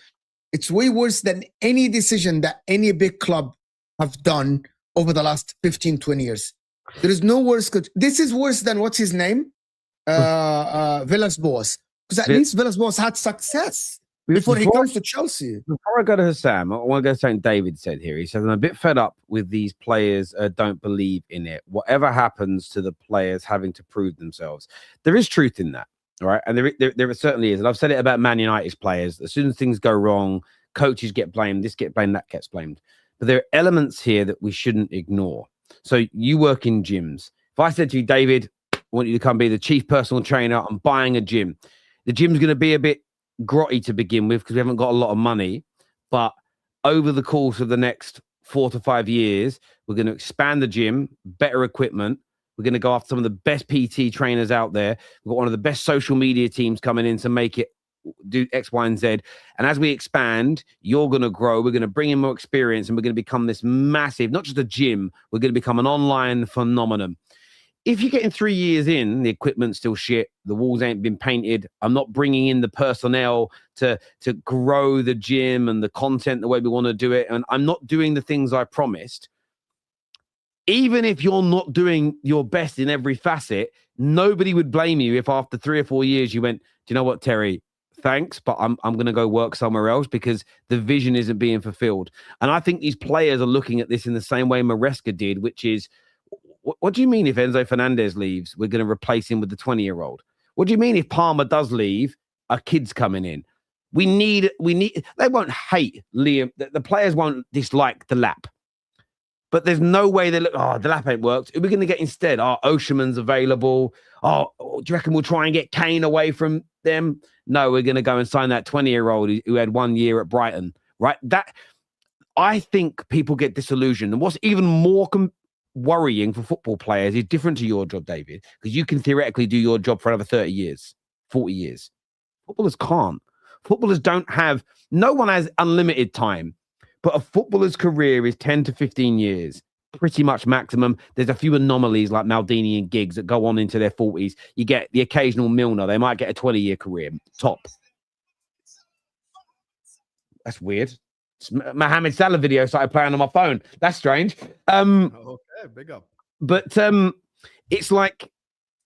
It's way worse than any decision that any big club have done over the last 15, 20 years. There is no worse coach. This is worse than what's his name? Villas-Boas. Because at least Villas-Boas had success before he comes to Chelsea. Before I go to Hassam, I want to go to something David said here. He says, I'm a bit fed up with these players don't believe in it. Whatever happens to the players having to prove themselves. There is truth in that, all right? And there certainly is. And I've said it about Man United's players. As soon as things go wrong, coaches get blamed, this gets blamed, that gets blamed. But there are elements here that we shouldn't ignore. So you work in gyms. If I said to you, David, I want you to come be the chief personal trainer, I'm buying a gym. The gym's going to be a bit grotty to begin with because we haven't got a lot of money. But over the course of the next 4 to 5 years, we're going to expand the gym, better equipment. We're going to go after some of the best PT trainers out there. We've got one of the best social media teams coming in to make it do X, Y, and Z. And as we expand, you're going to grow. We're going to bring in more experience and we're going to become this massive, not just a gym, we're going to become an online phenomenon. If you're getting 3 years in, the equipment's still shit, the walls ain't been painted, I'm not bringing in the personnel to grow the gym and the content the way we want to do it, and I'm not doing the things I promised, even if you're not doing your best in every facet, nobody would blame you if after 3 or 4 years you went, do you know what, Terry, thanks, but I'm going to go work somewhere else because the vision isn't being fulfilled. And I think these players are looking at this in the same way Maresca did, which is, what do you mean if Enzo Fernandez leaves, we're going to replace him with the 20-year-old? What do you mean if Palmer does leave, a kid's coming in? We need, they won't hate Liam. The players won't dislike the lap. But there's no way they look, oh, the lap ain't worked. Who are we going to get instead? Oh, Osimhen's available. Oh, do you reckon we'll try and get Kane away from them? No, we're going to go and sign that 20-year-old who had 1 year at Brighton, right? That, I think people get disillusioned. And what's even more worrying for football players is different to your job, David, because you can theoretically do your job for another 30 years, 40 years. Footballers can't. Footballers don't have, no one has unlimited time, but a footballer's career is 10 to 15 years, pretty much maximum. There's a few anomalies like Maldini and Giggs that go on into their 40s. You get the occasional Milner. They might get a 20-year career, top. That's weird. Mohamed Salah video started playing on my phone. That's strange. Okay, big up. But it's like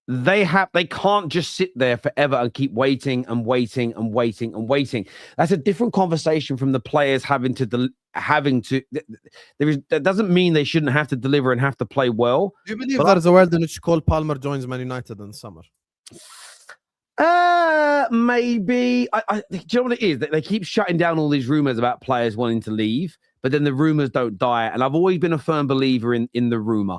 they can't just sit there forever and keep waiting and waiting and waiting and waiting. That's a different conversation from the players having to. That doesn't mean they shouldn't have to deliver and have to play well. Do you believe there's a world in which Cole Palmer joins Man United in the summer? Maybe. Do you know what it is? They keep shutting down all these rumors about players wanting to leave, but then the rumors don't die. And I've always been a firm believer in the rumor.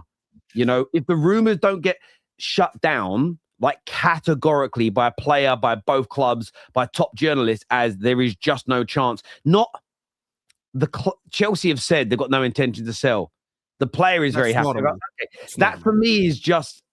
You know, if the rumors don't get shut down, like categorically by a player, by both clubs, by top journalists, as there is just no chance. Not Chelsea have said they've got no intention to sell. The player is very happy. Okay. That for me is just,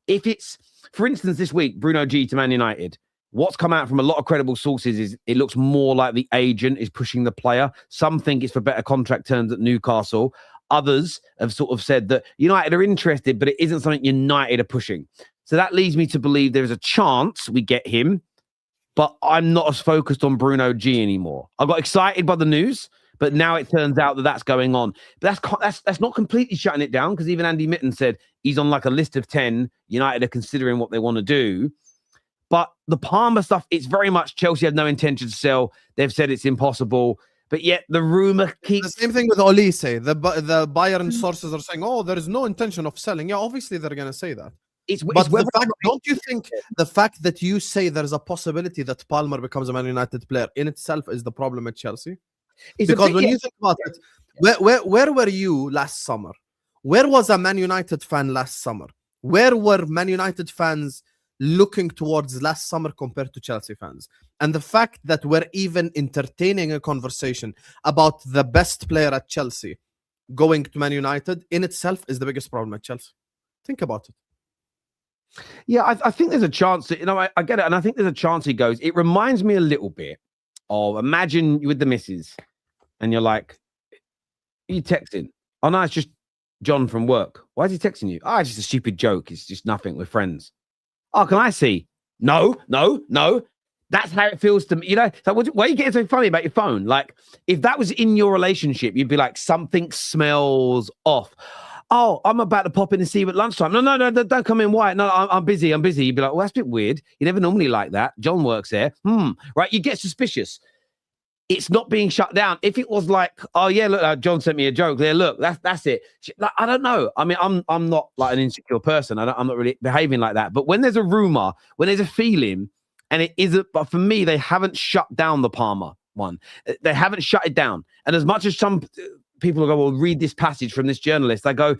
if it's, for instance, this week, Bruno G to Man United. What's come out from a lot of credible sources is it looks more like the agent is pushing the player. Some think it's for better contract terms at Newcastle. Others have sort of said that United are interested, but it isn't something United are pushing. So that leads me to believe there is a chance we get him, but I'm not as focused on Bruno G anymore. I got excited by the news, but now it turns out that that's going on. But that's not completely shutting it down, because even Andy Mitten said he's on like a list of 10. United are considering what they want to do. But the Palmer stuff, it's very much Chelsea had no intention to sell. They've said it's impossible. But yet the rumor keeps... The same thing with Olise. The Bayern sources are saying, oh, there is no intention of selling. Yeah, obviously they're going to say that. Don't you think the fact that you say there's a possibility that Palmer becomes a Man United player in itself is the problem at Chelsea? Because when you think about it, where were you last summer? Where was a Man United fan last summer? Where were Man United fans looking towards last summer compared to Chelsea fans? And the fact that we're even entertaining a conversation about the best player at Chelsea going to Man United in itself is the biggest problem at Chelsea. Think about it. Yeah, I think there's a chance that, I get it. And I think there's a chance he goes. It reminds me a little bit of, imagine you with the missus and you're like, are you texting? Oh, no, it's just John from work. Why is he texting you? Oh, it's just a stupid joke. It's just nothing. We're friends. Oh, can I see? No. That's how it feels to me. You know, like, why are you getting so funny about your phone? Like, if that was in your relationship, you'd be like, something smells off. Oh, I'm about to pop in and see you at lunchtime. No, don't come in. Why? No, I'm busy. You'd be like, well, that's a bit weird. You never normally like that. John works there. Right? You get suspicious. It's not being shut down. If it was like, oh yeah, look, John sent me a joke there. Look, that's it. Like, I don't know. I mean, I'm not like an insecure person. I'm not really behaving like that. But when there's a rumor, when there's a feeling, and it isn't, but for me, they haven't shut down the Palmer one. They haven't shut it down. And as much as some people go, well, read this passage from this journalist, I go,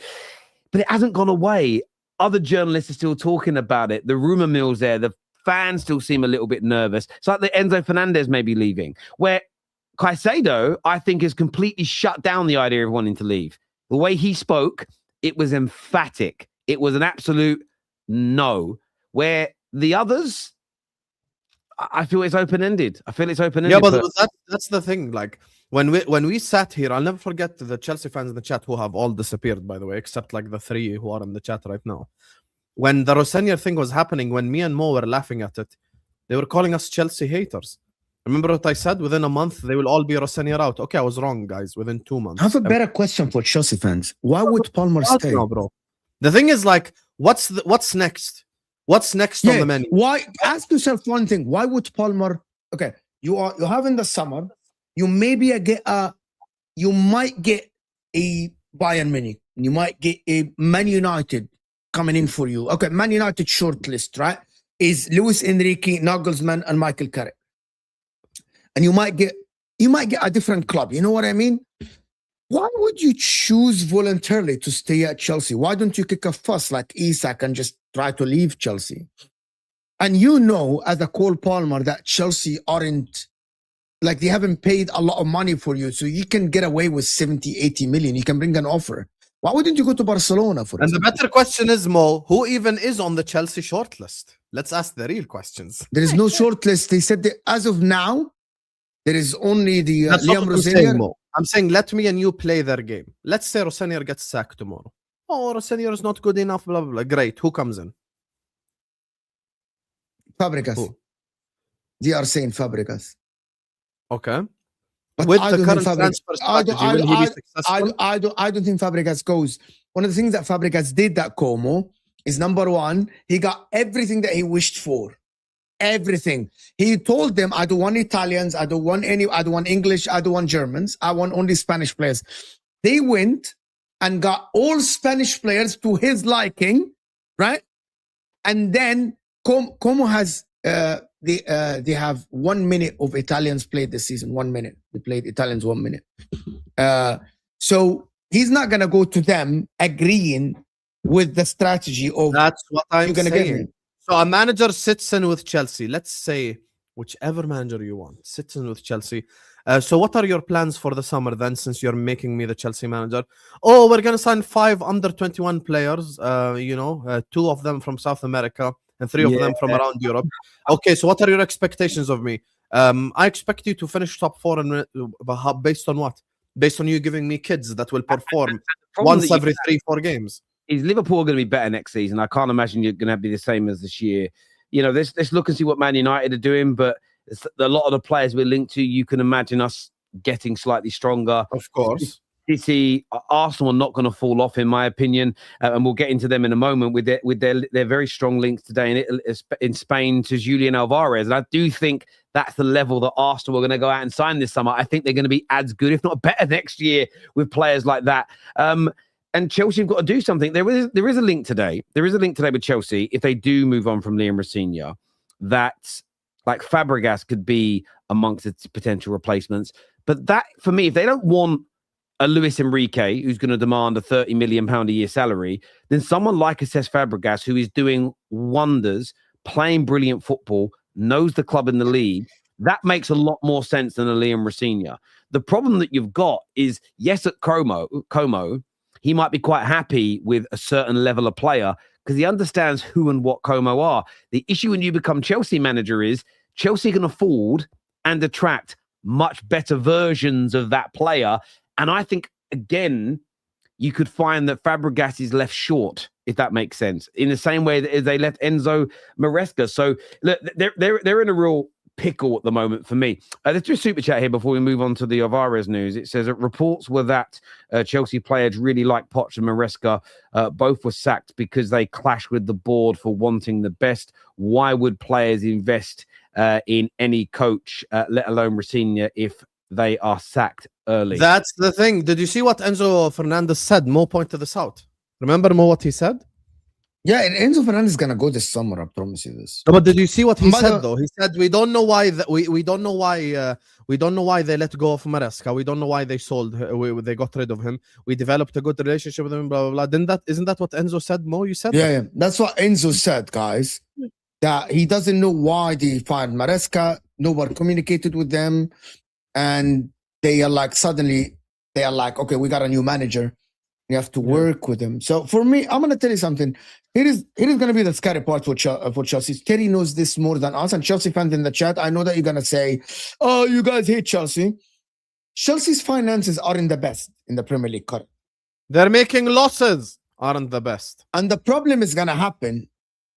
but it hasn't gone away. Other journalists are still talking about it. The rumor mill's there. The fans still seem a little bit nervous. It's like the Enzo Fernandez may be leaving, where Caicedo, I think, has completely shut down the idea of wanting to leave. The way he spoke, it was emphatic. It was an absolute no. Where the others, I feel it's open-ended. Yeah, but that's the thing. Like when we sat here, I'll never forget the Chelsea fans in the chat who have all disappeared, by the way, except like the 3 who are in the chat right now. When the Rossinier thing was happening, when me and Mo were laughing at it, they were calling us Chelsea haters. Remember what I said? Within a month, they will all be Rossinier out. Okay, I was wrong, guys. Within 2 months. I have a better question for Chelsea fans. Why would Palmer stay? No, bro. The thing is, like, what's next? What's next on the menu? Why? Ask yourself one thing. Why would Palmer? Okay, you have in the summer. You maybe you might get a Bayern Munich. You might get a Man United coming in for you. Okay, Man United shortlist, right? Is Luis Enrique, Nagelsmann, and Michael Carrick. And you might get a different club. You know what I mean? Why would you choose voluntarily to stay at Chelsea? Why don't you kick a fuss like Isak and just try to leave Chelsea? And you know, as a Cole Palmer, that Chelsea aren't, like, they haven't paid a lot of money for you, so you can get away with 70, 80 million. You can bring an offer. Why wouldn't you go to Barcelona for And the better question is, Mo, who even is on the Chelsea shortlist? Let's ask the real questions. There is no shortlist. They said that as of now, there is only the Liam Rossinier. I'm saying let me and you play their game. Let's say Rossinier gets sacked tomorrow. Oh, Rossinier is not good enough, blah, blah, blah. Great. Who comes in? Fabregas. Who? They are saying Fabregas. Okay. But with the current transfer strategy, will he be successful? I don't think Fabregas goes. One of the things that Fabregas did at Como is, number one, he got everything that he wished for. Everything. He told them, I don't want Italians, I don't want English, I don't want Germans, I want only Spanish players. They went and got all Spanish players to his liking, right? And then Como has they have 1 minute of Italians played this season. 1 minute. They played Italians 1 minute. So he's not gonna go to them agreeing with the strategy of that's what I'm gonna saying. So a manager sits in with Chelsea. Let's say whichever manager you want sits in with Chelsea. So what are your plans for the summer then, since you're making me the Chelsea manager? Oh, we're going to sign 5 under-21 players, 2 of them from South America and 3 of them from around Europe. Okay, so what are your expectations of me? I expect you to finish top 4 and based on what? Based on you giving me kids that will perform once every 3-4 games. Is Liverpool going to be better next season? I can't imagine you're going to be the same as this year. You know, let's look and see what Man United are doing, but a lot of the players we're linked to, you can imagine us getting slightly stronger. Of course. City, Arsenal are not going to fall off, in my opinion, and we'll get into them in a moment with their very strong links today in Spain to Julian Alvarez. And I do think that's the level that Arsenal are going to go out and sign this summer. I think they're going to be as good, if not better, next year with players like that. And Chelsea have got to do something. There is a link today. There is a link today with Chelsea, if they do move on from Liam Rossinier, that like Fabregas could be amongst its potential replacements. But that, for me, if they don't want a Luis Enrique who's going to demand a £30 million a year salary, then someone like a Cesc Fabregas, who is doing wonders, playing brilliant football, knows the club in the league, that makes a lot more sense than a Liam Rossinier. The problem that you've got is, yes, at Como, he might be quite happy with a certain level of player because he understands who and what Como are. The issue when you become Chelsea manager is Chelsea can afford and attract much better versions of that player. And I think, again, you could find that Fabregas is left short, if that makes sense, in the same way that they left Enzo Maresca. So look, they're in a real pickle at the moment for me. Let's do a super chat here before we move on to the Alvarez news. It says that reports were that Chelsea players really like Poch and Maresca. Both were sacked because they clash with the board for wanting the best. Why would players invest in any coach, let alone Rosenior, if they are sacked early? That's the thing. Did you see what Enzo Fernandez said? Mo pointed this out. Remember Mo what he said? Yeah, and Enzo Fernandez is gonna go this summer. I promise you this. No, but did you see what he But said though? He said we don't know why we don't know why they let go of Maresca. We don't know why they sold. They got rid of him. We developed a good relationship with him. Blah blah blah. Isn't that what Enzo said? Mo, you said. Yeah, that's what Enzo said, guys. That he doesn't know why they fired Maresca. Nobody communicated with them, and they are like suddenly they are like, okay, we got a new manager. You have to work with him. So for me, I'm gonna tell you something. Here is gonna be the scary part for Chelsea. Terry knows this more than us, and Chelsea fans in the chat. I know that you're gonna say, "Oh, you guys hate Chelsea." Chelsea's finances aren't the best in the Premier League currently. They're making losses. Aren't the best. And the problem is gonna happen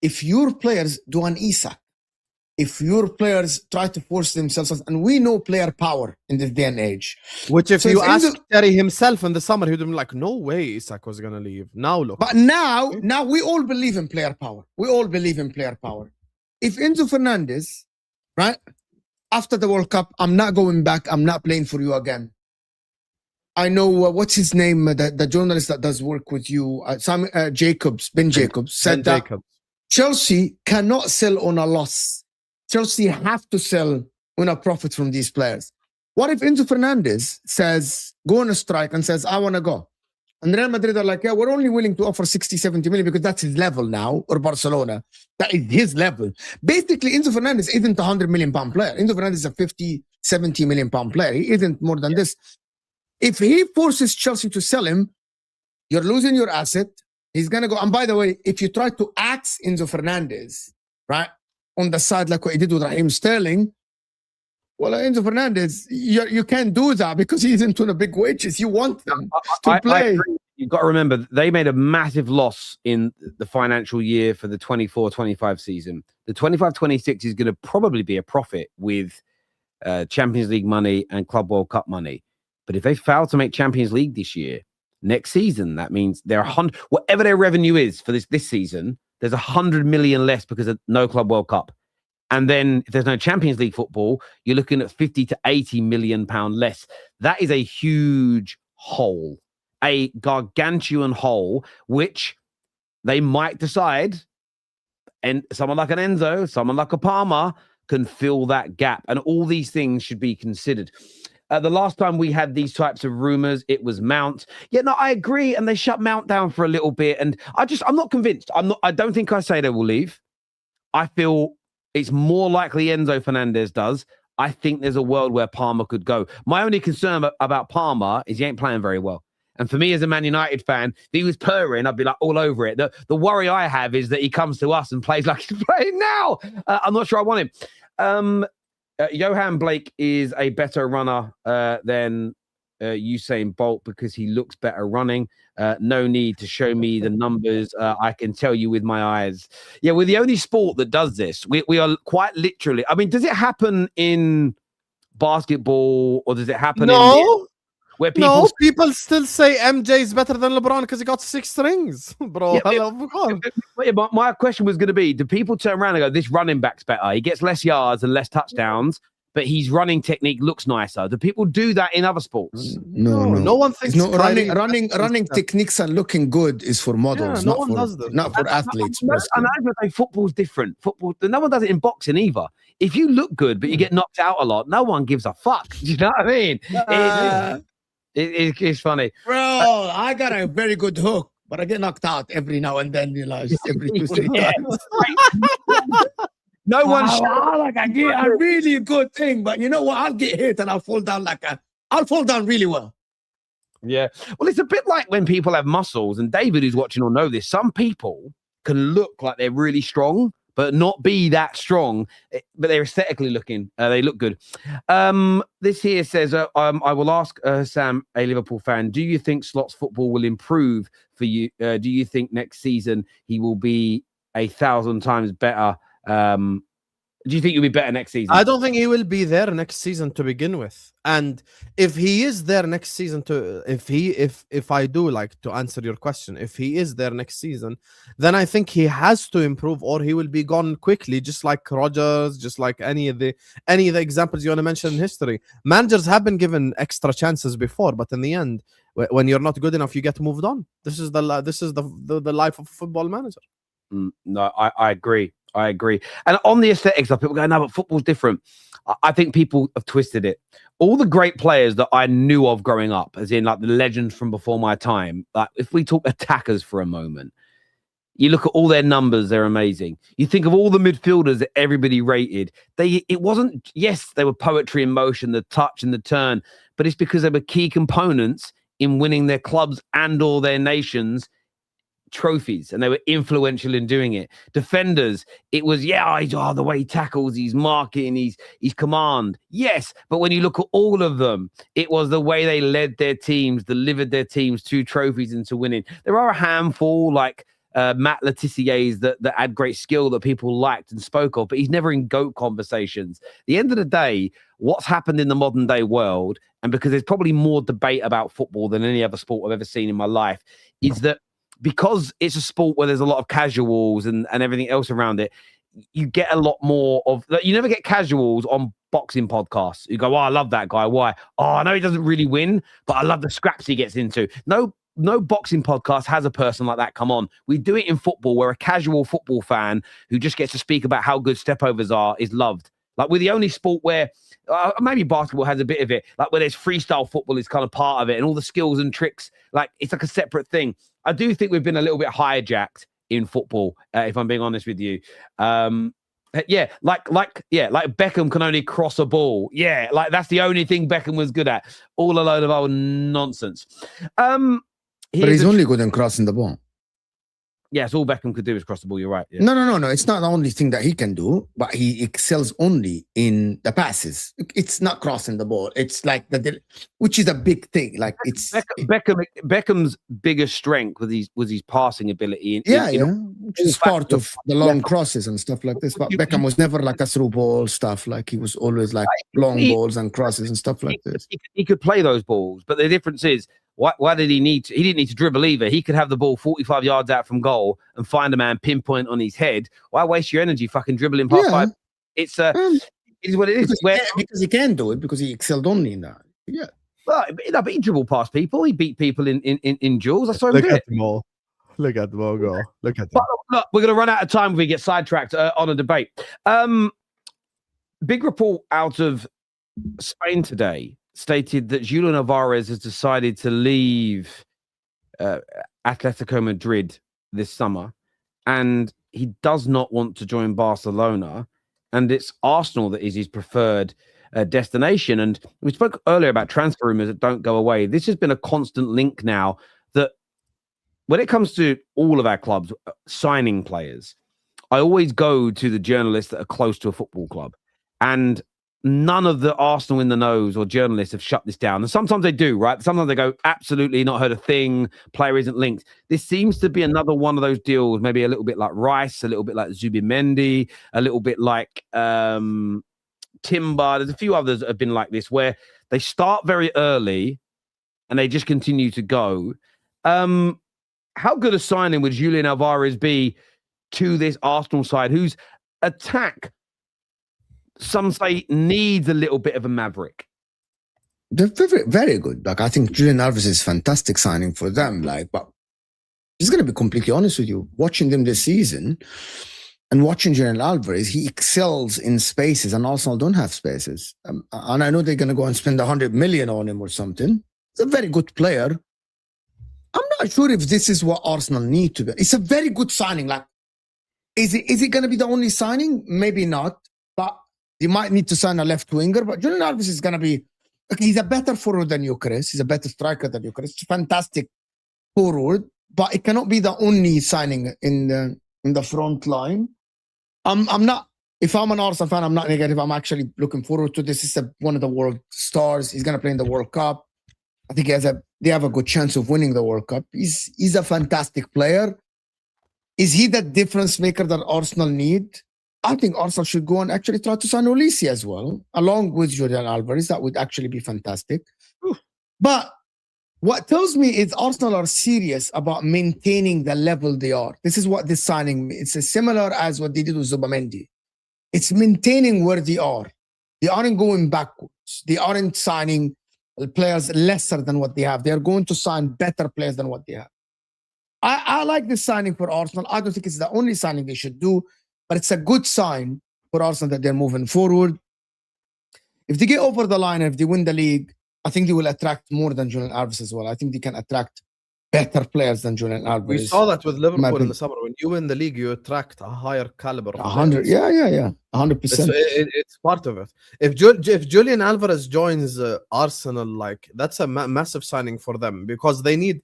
if your players do an ESAC. If your players try to force themselves, and we know player power in this day and age. Which if So you if ask Enzo- Terry himself in the summer, he'd be like, no way Isak was going to leave. Now look. But now we all believe in player power. We all believe in player power. If Enzo Fernandez, right, after the World Cup, I'm not going back, I'm not playing for you again. I know, what's his name, the journalist that does work with you, Ben Jacobs, said that Chelsea cannot sell on a loss. Chelsea have to sell on a profit from these players. What if Enzo Fernandez says, go on a strike and says, I want to go? And Real Madrid are like, yeah, we're only willing to offer 60, 70 million because that's his level now, or Barcelona. That is his level. Basically, Enzo Fernandez isn't a £100 million player. Enzo Fernandez is a 50, 70 million pound player. He isn't more than this. If he forces Chelsea to sell him, you're losing your asset. He's going to go. And by the way, if you try to axe Enzo Fernandez, right, on the side like what he did with Raheem Sterling, well, Enzo Fernandez, you can't do that because he isn't on a big wages. You want them to play. You've got to remember, they made a massive loss in the financial year for the 24-25 season. The 25-26 is going to probably be a profit with Champions League money and Club World Cup money. But if they fail to make Champions League this year, next season, that means they're whatever their revenue is for this season, there's 100 million less because of no Club World Cup. And then if there's no Champions League football, you're looking at 50 to 80 million pound less. That is a huge hole, a gargantuan hole, which they might decide, and someone like an Enzo, someone like a Palmer can fill that gap. And all these things should be considered. The last time we had these types of rumors, it was Mount. Yeah, no, I agree. And they shut Mount down for a little bit. And I'm not convinced. I don't think I say they will leave. I feel it's more likely Enzo Fernandez does. I think there's a world where Palmer could go. My only concern about Palmer is he ain't playing very well. And for me as a Man United fan, if he was purring, I'd be like all over it. The worry I have is that he comes to us and plays like he's playing now. I'm not sure I want him. Johan Blake is a better runner than Usain Bolt because he looks better running. No need to show me the numbers. I can tell you with my eyes. Yeah, we're the only sport that does this. We are quite literally. I mean, does it happen in basketball or does it happen in where people still say MJ is better than LeBron because he got 6 rings, bro? My question was going to be, do people turn around and go, this running back's better? He gets less yards and less touchdowns, but his running technique looks nicer. Do people do that in other sports? No one thinks running techniques and looking good is for models, not for athletes. And I would say football's different. No one does it in boxing either. If you look good but you get knocked out a lot, no one gives a fuck. Do you know what I mean? It's funny. Bro, I got a very good hook, but I get knocked out every now and then, just every 2-3 times. No one's I get a really good thing, but you know what? I'll get hit and I'll fall down I'll fall down really well. Yeah. Well, it's a bit like when people have muscles, and David, who's watching, will know this. Some people can look like they're really strong, but not be that strong, but they're aesthetically looking. They look good. This here says, I will ask Sam, a Liverpool fan, do you think Slot's football will improve for you? Do you think next season he will be 1,000 times better Do you think you'll be better next season? I don't think he will be there next season to begin with. And if he is there next season, if I do like to answer your question, if he is there next season, then I think he has to improve, or he will be gone quickly, just like Rodgers, just like any of the examples you want to mention in history. Managers have been given extra chances before, but in the end, when you're not good enough, you get moved on. This is the life of a football manager. No, I agree. I agree. And on the aesthetics of people going, no, but football's different. I think people have twisted it. All the great players that I knew of growing up, as in like the legends from before my time, like if we talk attackers for a moment, you look at all their numbers, they're amazing. You think of all the midfielders that everybody rated. It wasn't, yes, they were poetry in motion, the touch and the turn, but it's because they were key components in winning their clubs and or their nations trophies, and they were influential in doing it. Defenders, it was the way he tackles, he's marking, he's command, yes, but when you look at all of them, it was the way they led their teams, delivered their teams to trophies and to winning. There are a handful like Matt Letizier's that had great skill that people liked and spoke of, but he's never in GOAT conversations. At the end of the day, what's happened in the modern day world, and because there's probably more debate about football than any other sport I've ever seen in my life, is that because it's a sport where there's a lot of casuals and everything else around it, you get a lot more of that. You never get casuals on boxing podcasts. You go, oh, I love that guy. Why? Oh, I know he doesn't really win, but I love the scraps he gets into. No boxing podcast has a person like that come on. We do it in football, where a casual football fan who just gets to speak about how good stepovers are is loved. Like, we're the only sport where maybe basketball has a bit of it, like where there's freestyle football is kind of part of it, and all the skills and tricks, like it's like a separate thing. I do think we've been a little bit hijacked in football, if I'm being honest with you. Like Beckham can only cross a ball. Yeah, like that's the only thing Beckham was good at. All a load of old nonsense. But he's only good in crossing the ball. Yes, all Beckham could do is cross the ball. You're right. Yeah. No. It's not the only thing that he can do, but he excels only in the passes. It's not crossing the ball. It's like which is a big thing. Like it's Beckham's biggest strength was his passing ability. Which is part of the long crosses and stuff like this. But Beckham was never like a through ball stuff. Like he was always like long balls and crosses and stuff like this. He could play those balls, but the difference is, why did he need to? He didn't need to dribble either. He could have the ball 45 yards out from goal and find a man pinpoint on his head. Why waste your energy fucking dribbling past five? It is what it is. Because he can do it, because he excelled only in that. Yeah. But he dribbled past people. He beat people in duels. I saw him do it. Look at them all go. Look at them. But look, we're going to run out of time if we get sidetracked on a debate. Big report out of Spain today stated that Julian Alvarez has decided to leave Atletico Madrid this summer, and he does not want to join Barcelona, and it's Arsenal that is his preferred destination. And we spoke earlier about transfer rumors that don't go away. This has been a constant link now, that when it comes to all of our clubs signing players, I always go to the journalists that are close to a football club, and none of the Arsenal in the nose or journalists have shut this down. And sometimes they do, right? Sometimes they go, absolutely not heard a thing, player isn't linked. This seems to be another one of those deals, maybe a little bit like Rice, a little bit like Zubimendi, a little bit like Timber. There's a few others that have been like this, where they start very early and they just continue to go. How good a signing would Julian Alvarez be to this Arsenal side, whose attack, some say, needs a little bit of a maverick? They're very, very good. Like, I think Julian Alvarez is fantastic signing for them. Like, but just going to be completely honest with you, watching them this season and watching Julian Alvarez, he excels in spaces, and Arsenal don't have spaces. And I know they're going to go and spend 100 million on him or something. He's a very good player. I'm not sure if this is what Arsenal need to be. It's a very good signing. Like, is it going to be the only signing? Maybe not. But you might need to sign a left winger. But Julian Alvarez is going to be. He's a better forward than Eucharist. He's a better striker than Eucharist. He's a fantastic forward, but it cannot be the only signing in the front line. I'm not. If I'm an Arsenal fan, I'm not negative. I'm actually looking forward to this. He's one of the world stars. He's going to play in the World Cup. I think they have a good chance of winning the World Cup. He's a fantastic player. Is he the difference maker that Arsenal need? I think Arsenal should go and actually try to sign Olise as well, along with Julian Alvarez. That would actually be fantastic. Ooh. But what tells me is Arsenal are serious about maintaining the level they are. This is what this signing means. It's similar as what they did with Zubamendi. It's maintaining where they are. They aren't going backwards. They aren't signing players lesser than what they have. They are going to sign better players than what they have. I like this signing for Arsenal. I don't think it's the only signing they should do, but it's a good sign for Arsenal that they're moving forward. If they get over the line, if they win the league, I think they will attract more than Julian Alvarez as well. I think they can attract better players than Julian Alvarez. We saw that with Liverpool in the summer. When you win the league, you attract a higher caliber. 100, yeah, 100%. It's part of it. If Julian Alvarez joins Arsenal, like that's a massive signing for them, because they need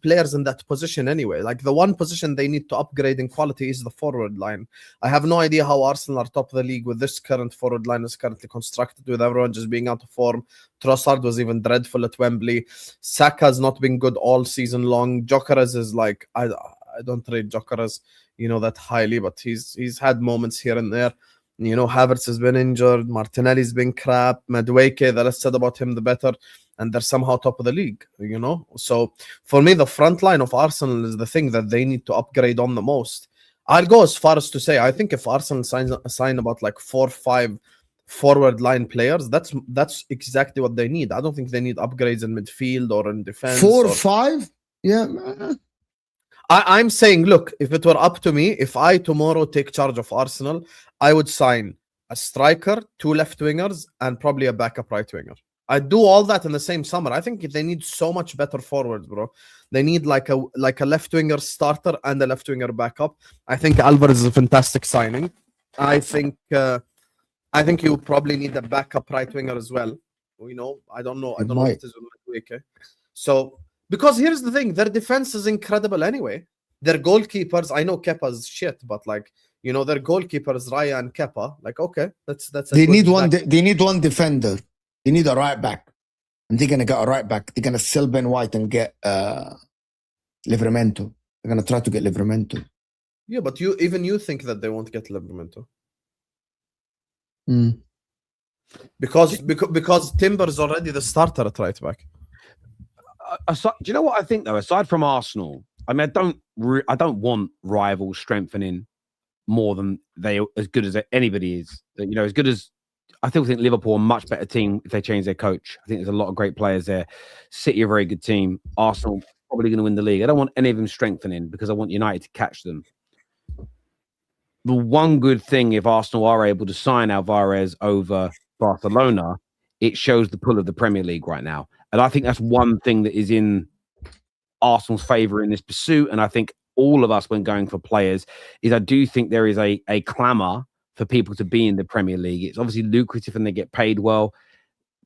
players in that position anyway. Like the one position they need to upgrade in quality is the forward line. I have no idea how Arsenal are top of the league with this current forward line is currently constructed, with everyone just being out of form. Trossard was even dreadful at Wembley. Saka's not been good all season long. Gyökeres is like, I don't rate Gyökeres, that highly, but he's had moments here and there. Havertz has been injured. Martinelli's been crap. Madueke, the less said about him, the better. And they're somehow top of the league, So for me, the front line of Arsenal is the thing that they need to upgrade on the most. I'll go as far as to say, I think if Arsenal sign about like 4 or 5 forward line players, that's exactly what they need. I don't think they need upgrades in midfield or in defense. 4 or 5? Yeah. I'm saying, look, if it were up to me, if I tomorrow take charge of Arsenal, I would sign a striker, 2 left wingers, and probably a backup right winger. I'd do all that in the same summer. I think they need so much better forwards, bro. They need like a left winger starter and a left winger backup. I think Alvarez is a fantastic signing. I think you probably need a backup right winger as well. I don't know what it is with Madueke. So, because here's the thing, their defense is incredible anyway. Their goalkeepers, I know Kepa's shit, but like, their goalkeepers, Raya and Kepa, like, okay, that's. They need one defender. They need a right back, and they're gonna get a right back. They're gonna sell Ben White and get Livramento. They're gonna try to get Livramento. Yeah, but you think that they won't get Livramento. Because Timber's already the starter at right back. Do you know what I think though? Aside from Arsenal, I mean, I don't want rivals strengthening more than they as good as anybody is. As good as I still think Liverpool are a much better team if they change their coach. I think there's a lot of great players there. City are a very good team. Arsenal probably going to win the league. I don't want any of them strengthening because I want United to catch them. The one good thing, if Arsenal are able to sign Alvarez over Barcelona, it shows the pull of the Premier League right now. And I think that's one thing that is in Arsenal's favour in this pursuit. And I think all of us, when going for players, is I do think there is a clamour for people to be in the Premier League. It's obviously lucrative and they get paid well,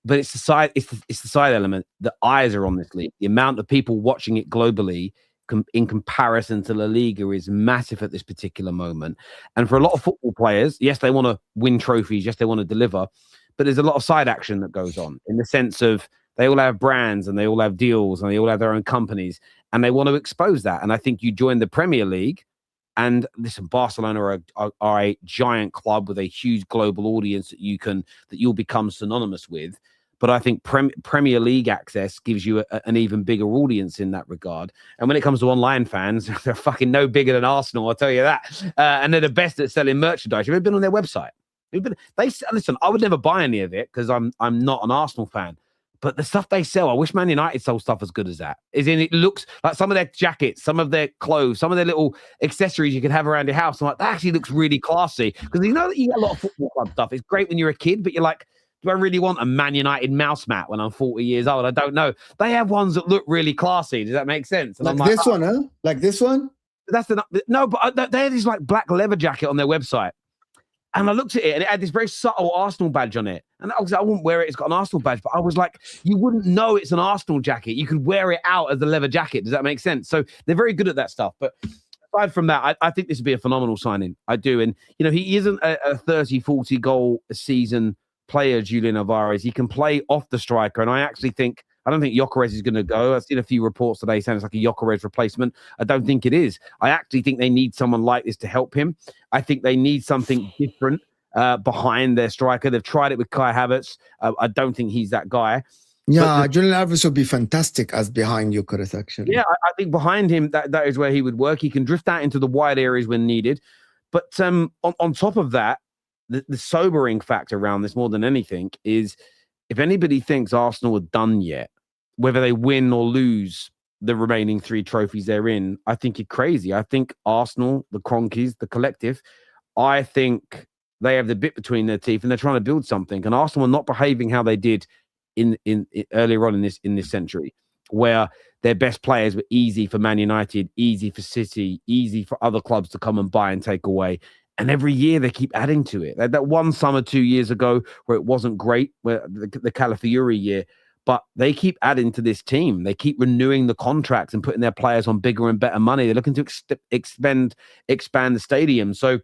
but it's the side element. The eyes are on this league. The amount of people watching it globally in comparison to La Liga is massive at this particular moment. And for a lot of football players, yes, they want to win trophies. Yes, they want to deliver, but there's a lot of side action that goes on in the sense of they all have brands and they all have deals and they all have their own companies and they want to expose that. And I think you join the Premier League. And listen, Barcelona are a giant club with a huge global audience that you'll become synonymous with. But I think Premier League access gives you an even bigger audience in that regard. And when it comes to online fans, they're fucking no bigger than Arsenal, I'll tell you that. And they're the best at selling merchandise. You've ever been on their website? Listen, I would never buy any of it because I'm not an Arsenal fan. But the stuff they sell, I wish Man United sold stuff as good as that. It looks like some of their jackets, some of their clothes, some of their little accessories you can have around your house. I'm like, that actually looks really classy. Because you know that you get a lot of football club stuff. It's great when you're a kid, but you're like, do I really want a Man United mouse mat when I'm 40 years old? I don't know. They have ones that look really classy. Does that make sense? And like this one, huh? Like this one? No, but they had this like black leather jacket on their website. And I looked at it and it had this very subtle Arsenal badge on it. And I wouldn't wear it. It's got an Arsenal badge. But I was like, you wouldn't know it's an Arsenal jacket. You could wear it out as a leather jacket. Does that make sense? So they're very good at that stuff. But aside from that, I think this would be a phenomenal signing. I do. And, he isn't a 30, 40 goal a season player, Julian Alvarez. He can play off the striker. And I actually think I don't think Gyökeres is going to go. I've seen a few reports today saying it's like a Gyökeres replacement. I don't think it is. I actually think they need someone like this to help him. I think they need something different behind their striker. They've tried it with Kai Havertz. I don't think he's that guy. Yeah, Julian Alvarez would be fantastic as behind Gyökeres, actually. Yeah, I think behind him, that is where he would work. He can drift out into the wide areas when needed. But on top of that, the sobering factor around this more than anything is if anybody thinks Arsenal are done yet, whether they win or lose the remaining 3 trophies they're in, I think you're crazy. I think Arsenal, the Cronkies, the collective, I think they have the bit between their teeth and they're trying to build something. And Arsenal are not behaving how they did in earlier on in this century, where their best players were easy for Man United, easy for City, easy for other clubs to come and buy and take away. And every year they keep adding to it. That one summer 2 years ago where it wasn't great, where the Calafiori year, but they keep adding to this team. They keep renewing the contracts and putting their players on bigger and better money. They're looking to expand the stadium. So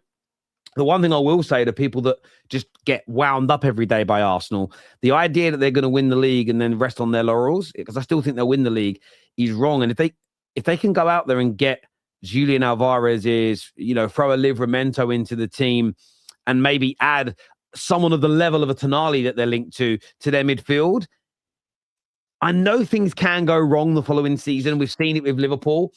the one thing I will say to people that just get wound up every day by Arsenal, the idea that they're going to win the league and then rest on their laurels, because I still think they'll win the league, is wrong. And if they can go out there and get Julian Alvarez, throw a Livramento into the team and maybe add someone of the level of a Tonali that they're linked to their midfield, I know things can go wrong the following season. We've seen it with Liverpool.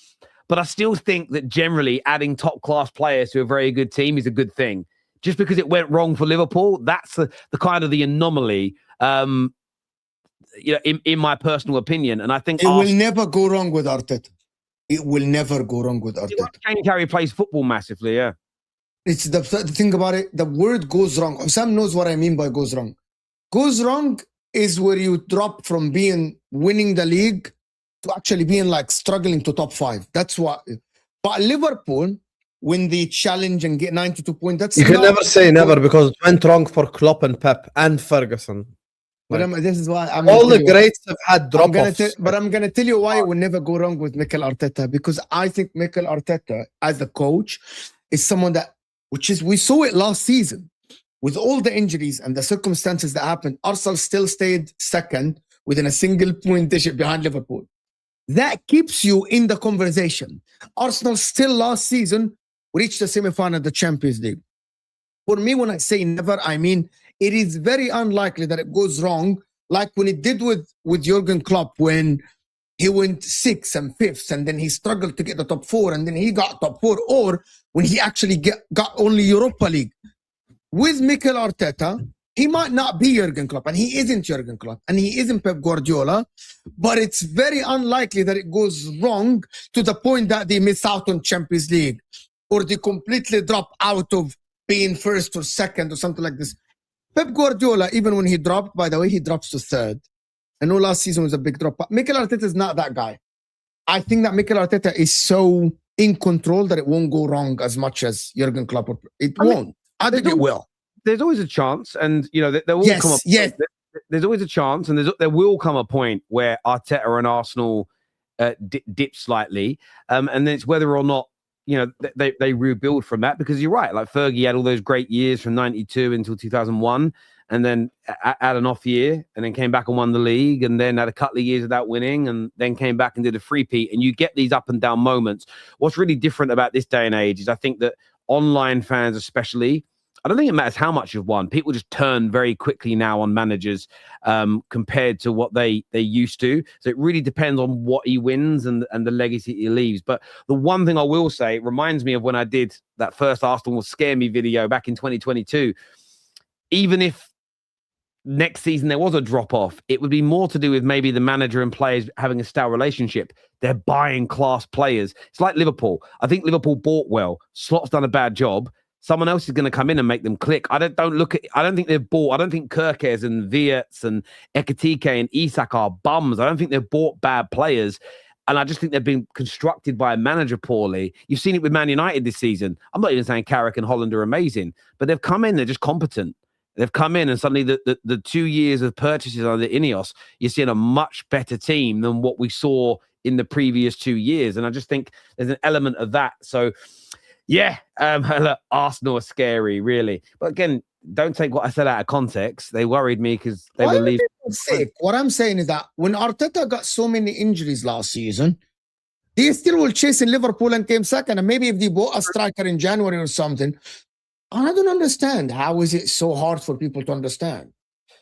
But I still think that generally adding top-class players to a very good team is a good thing. Just because it went wrong for Liverpool, that's the kind of the anomaly, in my personal opinion. And I think it will never go wrong with Arteta. It will never go wrong with Arteta. Kane Carey plays football massively, yeah. It's the thing about it. The word goes wrong. Sam knows what I mean by goes wrong. Goes wrong is where you drop from winning the league to actually being like struggling to top 5. That's what. But Liverpool win the challenge and get 92 points. That's you can never say never, because it went wrong for Klopp and Pep and Ferguson. But this is why all the greats have had drop-offs. But I'm going to tell you why it will never go wrong with Mikel Arteta, because I think Mikel Arteta as a coach is someone that, we saw it last season with all the injuries and the circumstances that happened. Arsenal still stayed second within a single point behind Liverpool. That keeps you in the conversation. Arsenal still last season reached the semi-final of the Champions League. For me, when I say never, I mean it is very unlikely that it goes wrong, like when it did with Jurgen Klopp when he went 6th and 5th, and then he struggled to get the top 4, and then he got top 4, or when he actually got only Europa League. With Mikel Arteta, he might not be Jurgen Klopp, and he isn't Jurgen Klopp, and he isn't Pep Guardiola, but it's very unlikely that it goes wrong to the point that they miss out on Champions League, or they completely drop out of being first or second or something like this. Pep Guardiola, even when he dropped, by the way, he drops to 3rd. I know last season was a big drop, but Mikel Arteta is not that guy. I think that Mikel Arteta is so in control that it won't go wrong as much as Jurgen Klopp. It won't. I think it will. There's always a chance, and there will come a point. There's always a chance, and there will come a point where Arteta and Arsenal dip slightly, and then it's whether or not they rebuild from that. Because you're right, like Fergie had all those great years from '92 until 2001, and then had an off year, and then came back and won the league, and then had a couple of years without winning, and then came back and did a three-peat. And you get these up and down moments. What's really different about this day and age is I think that online fans especially, I don't think it matters how much you've won. People just turn very quickly now on managers compared to what they used to. So it really depends on what he wins and the legacy he leaves. But the one thing I will say, it reminds me of when I did that first Arsenal Will Scare Me video back in 2022. Even if next season there was a drop-off, it would be more to do with maybe the manager and players having a stale relationship. They're buying class players. It's like Liverpool. I think Liverpool bought well. Slot's done a bad job. Someone else is going to come in and make them click. I don't think they've bought. I don't think Kirkes and Wirtz and Ekitike and Isak are bums. I don't think they've bought bad players. And I just think they've been constructed by a manager poorly. You've seen it with Man United this season. I'm not even saying Carrick and Holland are amazing, but they've come in, they're just competent. They've come in and suddenly the 2 years of purchases under Ineos, you're seeing a much better team than what we saw in the previous 2 years. And I just think there's an element of that. So, yeah, look, Arsenal are scary, really. But again, don't take what I said out of context. They worried me because they Why were are leaving. people sick? What I'm saying is that when Arteta got so many injuries last season, he still will chase in Liverpool and came second. And maybe if they bought a striker in January or something, I don't understand. How is it so hard for people to understand?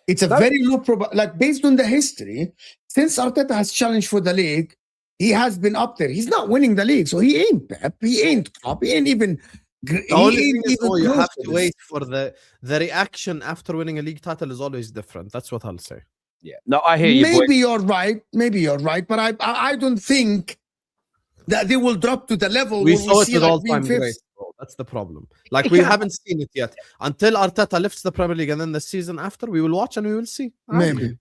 It's a very low like based on the history, since Arteta has challenged for the league, he has been up there. He's not winning the league, so he ain't Pep, he ain't Klopp, he ain't even. The only thing is, even you have close to wait for the reaction after winning a league title is always different. That's what I'll say. Yeah, no, I hear you. Maybe Boy. you're right. Maybe you're right, but I don't think that they will drop to the level We where saw it see with like all-time being great. fifth. That's the problem. Like we haven't seen it yet. Until Arteta lifts the Premier League and then the season after, we will watch and we will see. Maybe.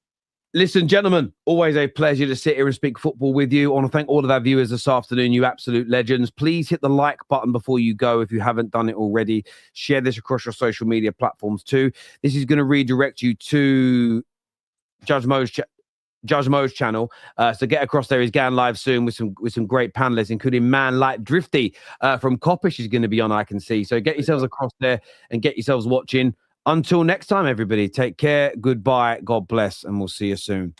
Listen, gentlemen, always a pleasure to sit here and speak football with you. I want to thank all of our viewers this afternoon, you absolute legends. Please hit the like button before you go if you haven't done it already. Share this across your social media platforms too. This is going to redirect you to Judge Mo's channel. So get across there. He's going live soon with some great panelists, including Man Like Drifty from Coppish is going to be on, I can see. So get yourselves across there and get yourselves watching. Until next time, everybody, take care. Goodbye. God bless. And we'll see you soon.